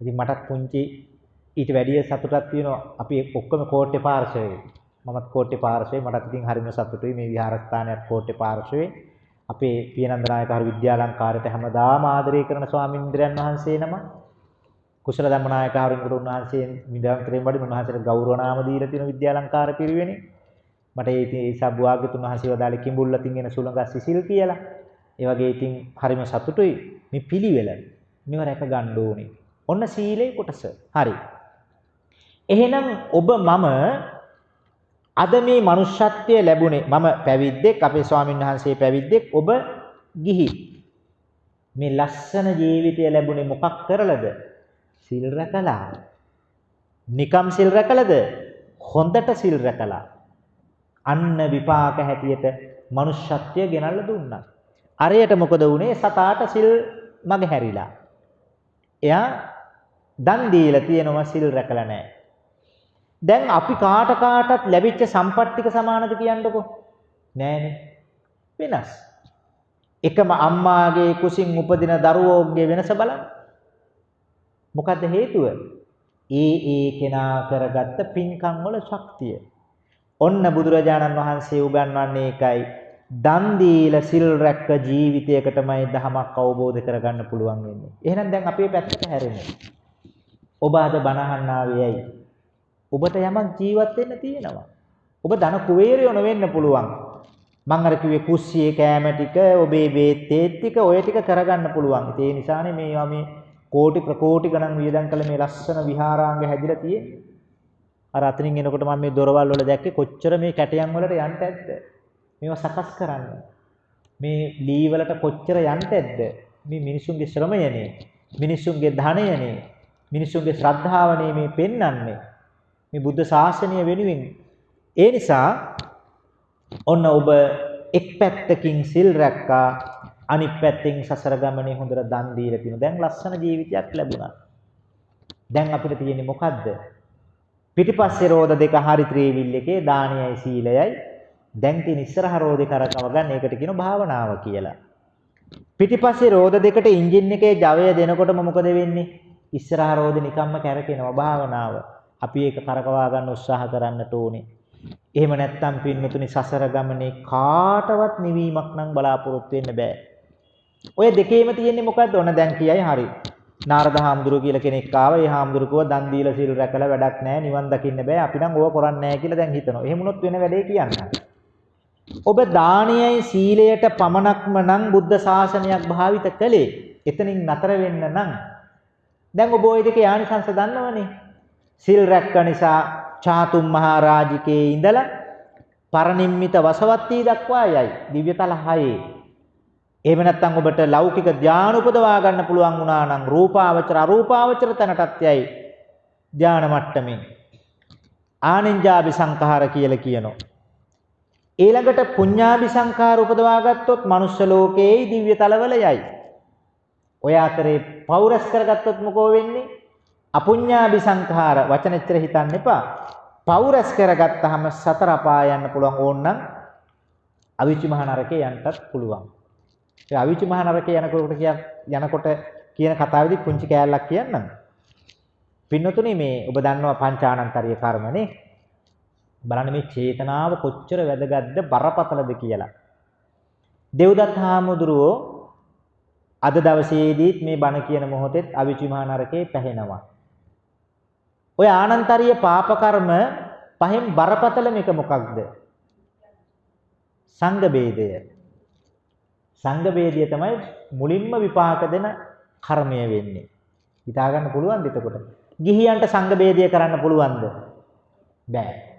ඉතින් මටත් පුංචි ඊට වැඩිය සතුටක් තියෙනවා. අපි ඔක්කොම කෝට්ටේ පාර්ශවයේ. මමත් කෝට්ටේ පාර්ශවයේ මටත් ඉතින් හරිම සතුටුයි මේ විහාරස්ථානයත් කෝට්ටේ පාර්ශවයේ. අපේ පියනන්ද නායකහරු විද්‍යාලංකාරයට හැමදාම ආදරය කරන ස්වාමීන්ද්‍රයන් වහන්සේ නම. කුසල ධම්මනායකහරුන්ට උන්වහන්සේ විද්‍යාන්තරයෙන් වඩා උන්වහන්සේට ගෞරව නාම දීලා තියෙන විද්‍යාලංකාර පිරිවෙනේ. මට ඒ නිසා භාග්‍යතුන් වහන්සේ වදාළේ කිඹුල්ලකින් එන සුළඟ සිසිල් කියලා. ඒ වගේ ඉතින් හරිම සතුටුයි මේ පිළිවෙල. මේව රැක ගන්න ඕනේ. ඔන්න සීලේ කොටස. හරි. එහෙනම් ඔබ මම අද මේ මනුෂ්‍යත්වය ලැබුණේ මම පැවිද්දෙක් අපේ ස්වාමීන් වහන්සේ පැවිද්දෙක් ඔබ ගිහි. මේ ලස්සන ජීවිතය ලැබුණේ මොකක් කරලද? සිල් රැකලා. නිකම් සිල් රැකලාද? හොඳට සිල් රැකලා. අන්න විපාක හැටියට මනුෂ්‍යත්වය ගෙනල්ලා දුන්නා. අරයට මොකද වුනේ? සතාට සිල් මග හැරිලා. එයා දන් දීලා තියෙනවා සිල් රැකලා නැහැ. දැන් අපි කාටත් ලැබිච්ච සම්පත් ටික සමානද කියන්නකෝ? නෑනේ. වෙනස්. එකම අම්මාගේ කුසින් උපදින දරුවෝගේ වෙනස බලන්න. මොකද්ද හේතුව? ඒ කෙනා කරගත්ත පින්කම් වල ශක්තිය. ඔන්න බුදුරජාණන් වහන්සේ උගන්වන්නේ ඒකයි. දන් දීලා සිල් රැක්ක ජීවිතයකටමයි ධමයක් අවබෝධ කරගන්න පුළුවන් වෙන්නේ. එහෙනම් දැන් අපේ පැත්තට හැරෙන්නේ. ඔබ අද බණ අහන්න ආවේ ඇයි? ඔබට යමක් ජීවත් වෙන්න තියෙනවා. ඔබ ධන කුවේරයෝ නොවෙන්න පුළුවන්. මම අර කිව්වේ කුස්සියේ කෑම ටික, ඔබේ බේත් ටික, ඔය ටික කරගන්න පුළුවන්. ඒ නිසානේ මේවා මේ කෝටි ප්‍රකෝටි ගණන් වියදම් කළ මේ ලස්සන විහාරාංග හැදිලා තියෙන්නේ. අර අතනින් එනකොට මම මේ දොරවල් වල දැක්කේ කොච්චර මේ කැටයන් වලට යන්න ඇද්ද? මේවා සකස් කරන්න. මේ ලී වලට කොච්චර යන්න ඇද්ද? මේ මිනිසුන්ගේ ශ්‍රමයනේ, මිනිසුන්ගේ ධනයනේ, මිනිසුන්ගේ ශ්‍රද්ධාවනේ මේ පෙන්වන්නේ. මේ බුද්ධ ශාසනය වෙනුවෙන්. ඒ නිසා ඔන්න ඔබ එක් පැත්තකින් සිල් රැක්කා, අනිත් පැත්තෙන් සසර ගමනේ හොඳට දන් දීලා තිනු. දැන් ලස්සන ජීවිතයක් ලැබුණා. දැන් අපිට තියෙන්නේ මොකද්ද? පිටිපස්සේ රෝද දෙක හරි ත්‍රිවිල් එකේ දානයයි සීලයයි. දැන් තියෙන ඉස්සරහ රෝදේ කරකව ගන්න ඒකට කියන භාවනාව කියලා. පිටිපස්සේ රෝද දෙකට එන්ජින් එකේ ජවය දෙනකොටම මොකද වෙන්නේ? ඉස්සරහ රෝදේ නිකම්ම කැරකෙනවා භාවනාව. අපි ඒක කරකවා ගන්න උත්සාහ කරන්නට ඕනේ. එහෙම නැත්නම් පින්නතුනි සසර ගමනේ කාටවත් නිවීමක් නම් බලාපොරොත්තු වෙන්න බෑ. ඔය දෙකේම තියෙන්නේ මොකද්ද? ඔන්න දැන් කියයි හරි. නාරද හාමුදුරුවෝ කියලා කෙනෙක් ආවා. ඒ හාමුදුරුවෝ දන් දීලා සිල් රැකලා වැඩක් නැහැ. නිවන් දකින්න බෑ. අපි නම් ඕව කරන්නේ නැහැ කියලා දැන් හිතනවා. එහෙම වුණොත් වෙන වැඩේ කියන්න. ඔබ දානයයි සීලයට පමණක්ම නම් බුද්ධ ශාසනයක් භාවිත කළේ. එතනින් නතර වෙන්න නම් දැන් ඔබ ওই දෙකේ ආනිසංස දන්නවනේ. සිල් රැක්ක නිසා චාතුම් මහා රාජිකේ ඉඳලා පරිනිම්මිත වසවත්තී දක්වා යයි. දිව්‍යතල 6. එහෙම නැත්නම් ඔබට ලෞකික ධානය උපදවා ගන්න පුළුවන් වුණා නම් රූපාවචර අරූපාවචර තැනටත් යයි ධාන මට්ටමින්. ආනෙන්ජාභි සංඛාර කියලා කියනවා. ඊළඟට පුඤ්ඤාභි සංඛාර උපදවා ගත්තොත් මනුෂ්‍ය ලෝකයේ දිව්‍ය තලවල යයි. ඔය අතරේ පෞරස් කරගත්තොත් මොකෝ වෙන්නේ? අපුඤ්ඤාභි සංඛාර වචනෙච්චර හිතන්න එපා. පෞරස් කරගත්තාම සතර අපාය යන්න පුළුවන් ඕනනම් අවීචි මහ නරකේ යන්නත් පුළුවන්. ඒ අවීචි මහ නරකේ යනකොට කියන කතාවේදී පුංචි කෑල්ලක් කියන්නම්. පින්නතුනේ මේ ඔබ දන්නවා පංචානන්තරීය කර්මනේ. බලන්න මේ චේතනාව කොච්චර වැදගත්ද බරපතලද කියලා. දෙව්දත් හාමුදුරුවෝ අද දවසේදීත් මේ බණ කියන මොහොතේත් අවීචි මහ නරකේ පැහැෙනවා. ඔය ආනන්තරීය පාප කර්ම පහෙන් බරපතලම එක මොකක්ද? සංඝ ભેදය. සංඝ ભેදය තමයි මුලින්ම විපාක දෙන කර්මය වෙන්නේ. හිතා ගන්න පුළුවන්ද එතකොට? ගිහියන්ට සංඝ ભેදය කරන්න පුළුවන්ද? බෑ.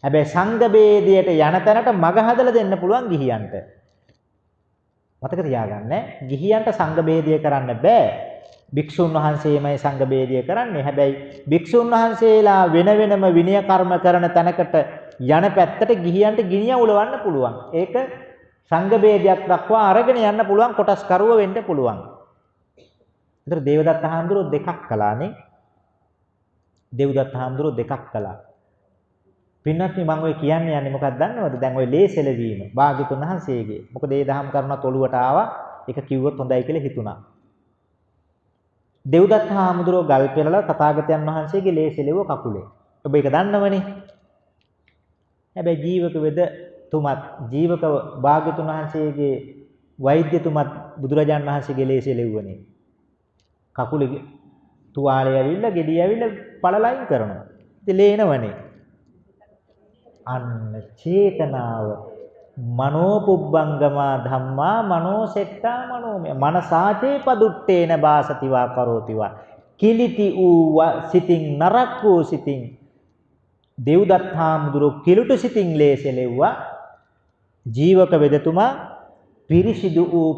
හැබැයි සංඝ ભેදයට යන තැනට මග හදලා දෙන්න පුළුවන් ගිහියන්ට. මතක තියාගන්න. ගිහියන්ට සංඝ ભેදය කරන්න බෑ. භික්ෂුන් වහන්සේමයි සංඝ ભેදය කරන්නේ. හැබැයි භික්ෂුන් වහන්සේලා වෙන වෙනම විනය කර්ම කරන තැනකට යන පැත්තට ගිහියන්ට ගිනිය උලවන්න පුළුවන්. ඒක සංඝ ભેදයක් දක්වා අරගෙන යන්න පුළුවන් කොටස් කරුව වෙන්න පුළුවන්. ඒතර දේවදත්ත හාමුදුරුවෝ දෙකක් කළානේ. දේවදත්ත හාමුදුරුවෝ දෙකක් කළා. පින්නත්නි මම ඔය කියන්නේ යන්නේ මොකක්ද දන්නවද? දැන් ඔය ලේසෙලවීම භාග්‍යතුන් වහන්සේගේ. මොකද ඒ දහම් කරුණත් ඔළුවට ආවා. ඒක කිව්වොත් හොඳයි කියලා හිතුණා. දෙව්දත්ත හාමුදුරුවෝ ගල් පෙරලා තථාගතයන් වහන්සේගේ ලේසෙලෙව කකුලේ. ඔබ ඒක දන්නවනේ. හැබැයි ජීවක වෙදතුමත් ජීවක භාග්‍යතුන් වහන්සේගේ වෛද්‍යතුමත් බුදුරජාන් වහන්සේගේ ලේසෙලෙව්වනේ. කකුලේ තුවාලය ඇවිල්ලා ගෙඩිය ඇවිල්ලා පළලයින් කරනවා. ඉතින් ලේනවනේ. අන්න චේතනාව මනෝපුබ්බංගමා ධම්මා මනෝසෙට්ටා මනෝමය මනසාචේ පදුට්ටේන බාසතිවා කරෝතිවා කිලිටි ඌ සිතින් නරක් වූ සිතින් දෙව්දත් හාමුදුරුවෝ කිලුට සිතින් ලේසෙලෙව්වා ජීවක වෙදතුමා පිරිසිදු වූ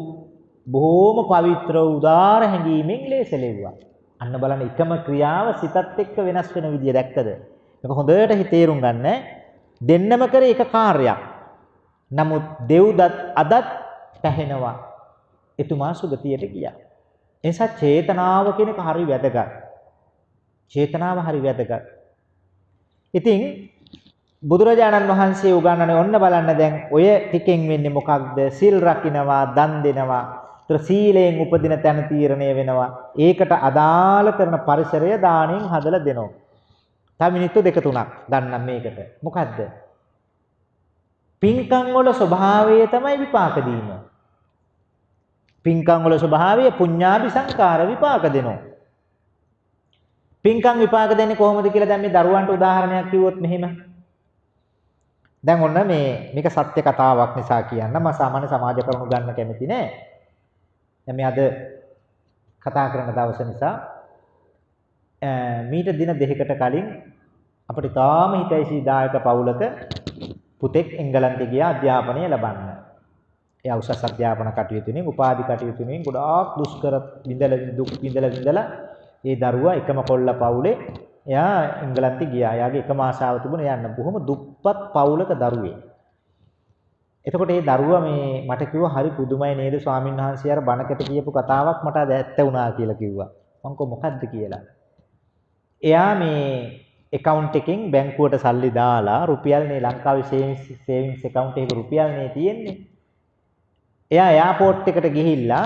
බොහෝම පවිත්‍ර උදාර හැඟීමෙන් ලේසෙලෙව්වා. අන්න බලන්න එකම ක්‍රියාව සිතත් එක්ක වෙනස් වෙන විදිය දැක්කද? මේක හොඳට හිතේරුම් ගන්න. දෙන්නම කරේ එක කාර්යයක්. නමුත් දෙව්දත් අදත් පැහැෙනවා. එතුමා සුගතියට ගියා. ඒ නිසා චේතනාව කියන එක හරි වැදගත්. චේතනාව හරි වැදගත්. ඉතින් බුදුරජාණන් වහන්සේ උගන්වන්නේ ඔන්න බලන්න දැන් ඔය ටිකෙන් වෙන්නේ මොකක්ද? සිල් රකින්නවා, දන් දෙනවා, සීලයෙන් උපදින තැන තීරණය වෙනවා. ඒකට අදාළ කරන පරිසරය දාණයෙන් හදලා දෙනවා. තව මිනිත්තු දෙක තුනක් ගන්නම් මේකට. මොකද්ද? පින්කම් වල ස්වභාවය තමයි විපාක දීම. පින්කම් වල ස්වභාවය පුඤ්ඤාභි සංකාර විපාක දෙනවා. පින්කම් විපාක දෙන්නේ කොහොමද කියලා දැන් මේ දරුවන්ට උදාහරණයක් කිව්වොත් මෙහෙම. දැන් ඔන්න මේක සත්‍ය කතාවක් නිසා කියන්න මම සාමාන්‍ය සමාජ කරුණු ගන්න කැමති නෑ. දැන් මේ අද කතා කරන දවස නිසා මීට දින දෙකකට කලින් අපිට තාම හිතයිසී දායක පවුලක පුතෙක් එංගලන්තේ ගියා අධ්‍යාපනය ලබන්න. එයා උසස් අධ්‍යාපන කටයුතු වලින් උපාධි කටයුතු වලින් ගොඩාක් දුෂ්කර දුක් විඳලා ඒ දරුවා එකම කොල්ල පවුලේ එයා එංගලන්තේ ගියා. එයාගේ එකම ආශාව තිබුණා යන්න. බොහොම දුප්පත් පවුලක දරුවෙක්. එතකොට ඒ දරුවා මට කිව්වා හරි පුදුමයි නේද ස්වාමීන් වහන්සේ අර බණකට කියපු කතාවක් මට අද ඇත්ත වුණා කියලා කිව්වා. මං කො මොකද්ද කියලා. එයා account එකෙන් බැංකුවට සල්ලි දාලා රුපියල් ලංකාවේ සේවිංස් account එකක රුපියල් තියෙන්නේ. එයා එයාපෝට් එකට ගිහිල්ලා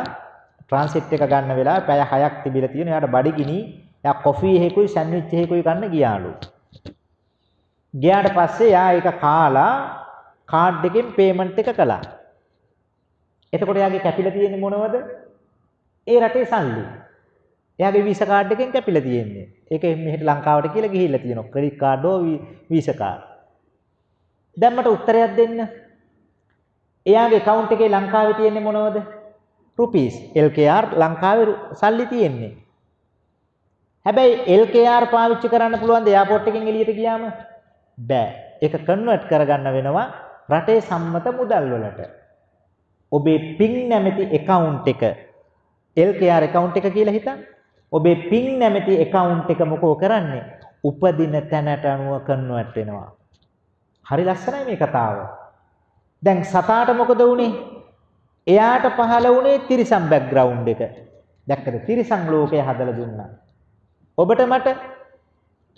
ට්‍රාන්සිට් එක ගන්න වෙලාව පැය 6ක් තිබිලා තියෙන. එයාට බඩගිනි. එයා කොෆි එකකුයි සෑන්ඩ්විච් එකකුයි ගන්න ගියාලු. ගියාට පස්සේ එයා ඒක කාලා කාඩ් එකෙන් පේමන්ට් එක කළා. එතකොට එයාගේ කැපිලා තියෙන්නේ මොනවද? ඒ රටේ සල්ලි. එයාගේ වීසා කාඩ් එකෙන් කැපිලා තියෙන්නේ. ඒක මෙහෙට ලංකාවට කියලා ගිහිල්ලා තියෙනවා. ක්‍රෙඩිට් කාඩ් හෝ වීසා කාඩ්. දැන් මට උත්තරයක් දෙන්න. එයාගේ account එකේ ලංකාවේ තියෙන්නේ මොනවද? රුපීස්. LKR ලංකාවේ සල්ලි තියෙන්නේ. හැබැයි LKR පාවිච්චි කරන්න පුළුවන්ද එයාපෝට් එකෙන් එළියට ගියාම? බෑ. ඒක කන්වර්ට් කරගන්න වෙනවා රටේ සම්මත මුදල් වලට. ඔබේ පින් නැමැති account එක LKR account එක කියලා හිතන්න. ඔබේ පින් නැමැති account එක මොකෝ කරන්නේ? උපදින තැනට අනුව කන්වර්ට් වෙනවා. හරි ලස්සනයි මේ කතාව. දැන් සතාට මොකද වුනේ? එයාට පහළ වුණේ තිරිසන් බෑග්ග්‍රවුන්ඩ් එක. දැක්කද? තිරිසන් ලෝකය හදලා දුන්නා. ඔබට මට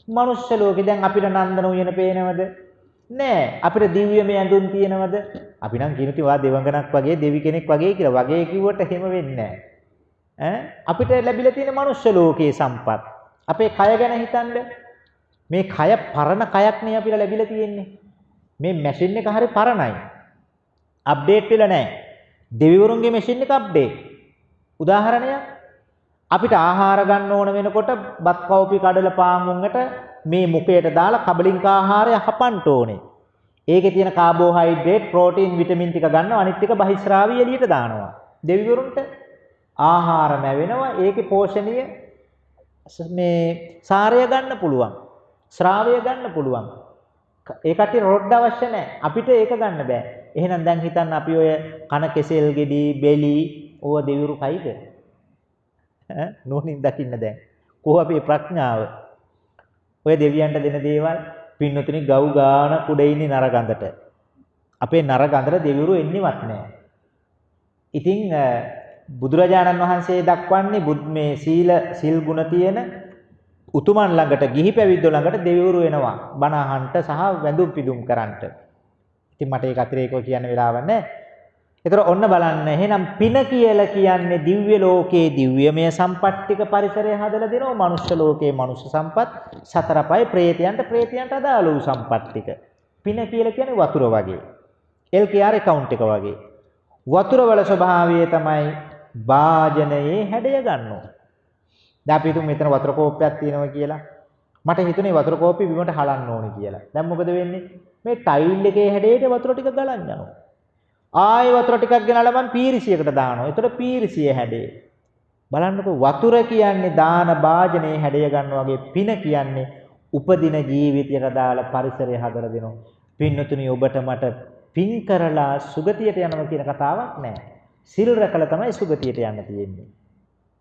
මනුෂ්‍ය ලෝකේ දැන් අපිට නන්දන උයන පේනවද? නෑ. අපිට දිව්‍යමය ඇඳුම් තියෙනවද? අපි නම් කිනුති වා දෙවඟනක් වගේ දෙවි කෙනෙක් වගේ කියලා. වගේ කිව්වට එහෙම වෙන්නේ නෑ. අපිට ලැබිලා තියෙන මනුෂ්‍ය ලෝකයේ සම්පත්. අපේ කය ගැන හිතන්න. මේ කය පරණ කයක් නේ අපිට ලැබිලා තියෙන්නේ. මේ මැෂින් එක හරි පරණයි. අප්ඩේට් වෙලා නෑ. දෙවිවරුන්ගේ මැෂින් එක අප්ඩේට්. උදාහරණයක් අපිට ආහාර ගන්න ඕන වෙනකොට බත් කවුපි කඩල පාන් උන්ට මේ මුඛයට දාලා කබලින්ක ආහාරය හපන්න ඕනේ. ඒකේ තියෙන කාබෝහයිඩ්‍රේට්, ප්‍රෝටීන්, විටමින් ටික ගන්නවා අනිත් ටික බහිස්රාවී එළියට දානවා. දෙවිවරුන්ට ආහාර ලැබෙනවා. ඒකේ පෝෂණීය සාරය ගන්න පුළුවන්. ශ්‍රාවය ගන්න පුළුවන්. ඒ කට්ටිය රොඩ් අවශ්‍ය නැහැ. අපිට ඒක ගන්න බෑ. එහෙනම් දැන් හිතන්න අපි ඔය කන කෙසෙල් ගෙඩි බෙලි ඕව දෙවිවරු කයිද? නෝනින් දකින්න දැන්. කොහොම අපේ ප්‍රඥාව? ඔය දෙවියන්ට දෙන දේවල් පින්නතුනි ගව් ගාන කුඩ ඉන්නේ නරගඳට. අපේ නරගඳට දෙවිවරු එන්නේවත් නැහැ. ඉතින් බුදුරජාණන් වහන්සේ දක්වන්නේ මේ සීල් ගුණ තියෙන උතුමන් ළඟට ගිහි පැවිද්දෝ ළඟට දෙවිවරු එනවා බණ අහන්නට සහ වැඳුම් පිදුම් කරන්නට. ඉතින් මට ඒක අතිරේකව කියන්න වෙලාවක් නැහැ. ඒතර ඔන්න බලන්න එහෙනම් පින කියලා කියන්නේ දිව්‍ය ලෝකයේ දිව්‍යමය සම්පත්තික පරිසරය හදලා දෙනවා. මනුෂ්‍ය ලෝකයේ මනුෂ්‍ය සම්පත්, සතරපයි ප්‍රේතයන්ට අදාළ වූ සම්පත්තික. පින කියලා කියන්නේ වතුර වගේ. LKR account එක වගේ. වතුර වල ස්වභාවය තමයි වාජනයේ හැඩය ගන්නවා. දැන් අපි හිතමු මෙතන වතුර කෝප්පයක් තියෙනවා කියලා. මට හිතුනේ වතුර කෝප්පේ බිමට හලන්න ඕනේ කියලා. දැන් මොකද වෙන්නේ? මේ ටයිල් එකේ හැඩයට වතුර ටික ගලන් යනවා. ආයෙ වතුර ටිකක් ගෙනල්ලා මම පීරිසියකට දානවා. ඒතකොට පීරිසිය හැඩේ. බලන්නකෝ වතුර කියන්නේ දාන භාජනයේ හැඩය ගන්නවා වගේ පින කියන්නේ උපදින ජීවිතයට දාලා පරිසරය හදලා දෙනවා. පින්නතුනි ඔබට මට පින් කරලා සුගතියට යනවා කියන කතාවක් නැහැ. සිල් රැකලා තමයි සුගතියට යන්න තියෙන්නේ.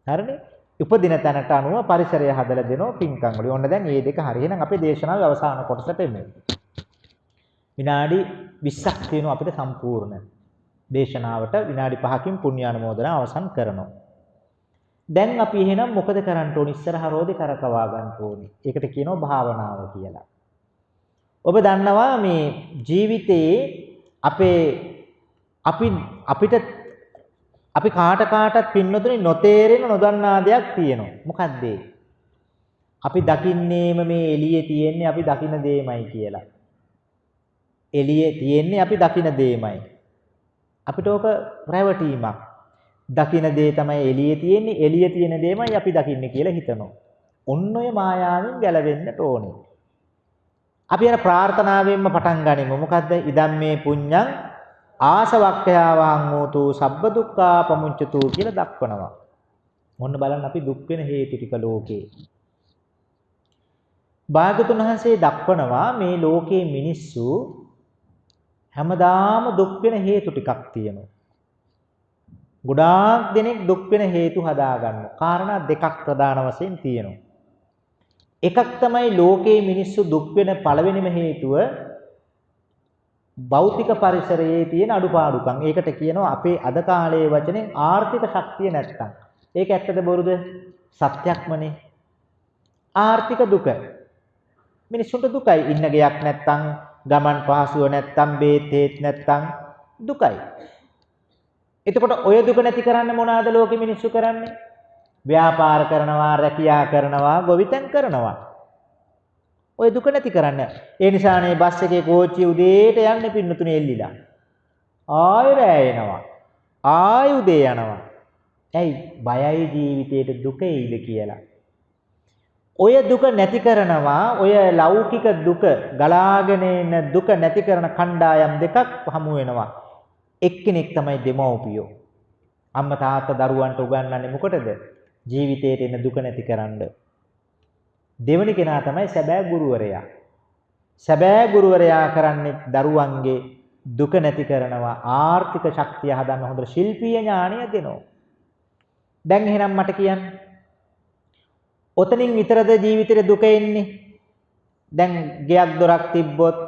හරිනේ? උපදින තැනට අනුව පරිසරය හදලා දෙනවා පින්කම් වලින්. ඔන්න දැන් මේ දෙක හරිය. එහෙනම් අපේ දේශනාවේ අවසාන කොටසට එමු. විනාඩි 20ක් තියෙනවා අපිට සම්පූර්ණ දේශනාවට. විනාඩි 5කින් පුණ්‍යානුමෝදනා අවසන් කරනවා. දැන් අපි එහෙනම් මොකද කරන්න ඕනේ? ඉස්සරහ රෝදේ කරකවා ගන්න ඕනේ. ඒකට කියනවා භාවනාව කියලා. ඔබ දන්නවා මේ ජීවිතේ අපි කාටත් පින්නතුනි නොතේරෙන නොදන්නා දෙයක් තියෙනවා. මොකක්ද ඒ? අපි දකින්නේම මේ එළියේ තියෙන්නේ අපි දකින දෙයමයි කියලා. එළියේ තියෙන්නේ අපි දකින දෙයමයි. අපිට ඕක රැවටීමක්. දකින දේ තමයි එළියේ තියෙන්නේ, එළියේ තියෙන දේමයි අපි දකින්නේ කියලා හිතනවා. ඔන්න ඔය මායාවෙන් ගැලවෙන්නට ඕනේ. අපි යන ප්‍රාර්ථනාවෙන්ම පටන් ගනිමු. මොකද්ද? ඉදම් මේ පුඤ්ඤං ආසවක්ඛයාවං හෝතු සබ්බ දුක්ඛා පමුච්චතු කියලා දක්වනවා. මොන්න බලන්න අපි දුක් වෙන හේතු ටික ලෝකේ. භාගතුන් වහන්සේ දක්වනවා මේ ලෝකේ මිනිස්සු හැමදාම දුක් වෙන හේතු ටිකක් තියෙනවා. ගොඩාක් දෙනෙක් දුක් වෙන හේතු හදා ගන්නවා. කාරණා දෙකක් ප්‍රධාන වශයෙන් තියෙනවා. එකක් තමයි ලෝකේ මිනිස්සු දුක් වෙන පළවෙනිම හේතුව භෞතික පරිසරයේ තියෙන අඩුපාඩුකම්. ඒකට කියනවා අපේ අද කාලයේ වචනේ ආර්ථික ශක්තිය නැත්තම්. ඒක ඇත්තද බොරුද? සත්‍යක්මනේ. ආර්ථික දුක. මිනිස්සුන්ට දුකයි. ඉන්න ගයක් නැත්තම්, ගමන් පහසුව නැත්තම්, බේත් හේත් නැත්තම් දුකයි. එතකොට ඔය දුක නැති කරන්න මොනවාද ලෝකෙ මිනිස්සු කරන්නේ? ව්‍යාපාර කරනවා, රැකියා කරනවා, ගොවිතැන් කරනවා. ඔය දුක නැති කරන්න. ඒ නිසානේ බස් එකේ කෝච්චිය උදේට යන්නේ පින්නතුනේ එල්ලිලා. ආයෙ රැ එනවා. ආයෙ උදේ යනවා. ඇයි? බයයි ජීවිතේට දුක එයිද කියලා. ඔය දුක නැති කරනවා. ඔය ලෞකික දුක ගලාගෙන එන දුක නැති කරන කණ්ඩායම් දෙකක් හමු වෙනවා. එක්කෙනෙක් තමයි දෙමව්පියෝ. අම්මා තාත්තා දරුවන්ට උගන්වන්නේ මොකටද? ජීවිතේට එන දුක නැති කරන්න. දෙවෙනි කෙනා තමයි සැබෑ ගුරුවරයා. සැබෑ ගුරුවරයා කරන්නේ දරුවන්ගේ දුක නැති කරනවා, ආර්ථික ශක්තිය හදන්න හොඳ ශිල්පීය ඥාණය දෙනවා. දැන් එහෙනම් මට කියන්න. ඔතනින් විතරද ජීවිතේ දුක එන්නේ? දැන් ගෙයක් දොරක් තිබ්බොත්,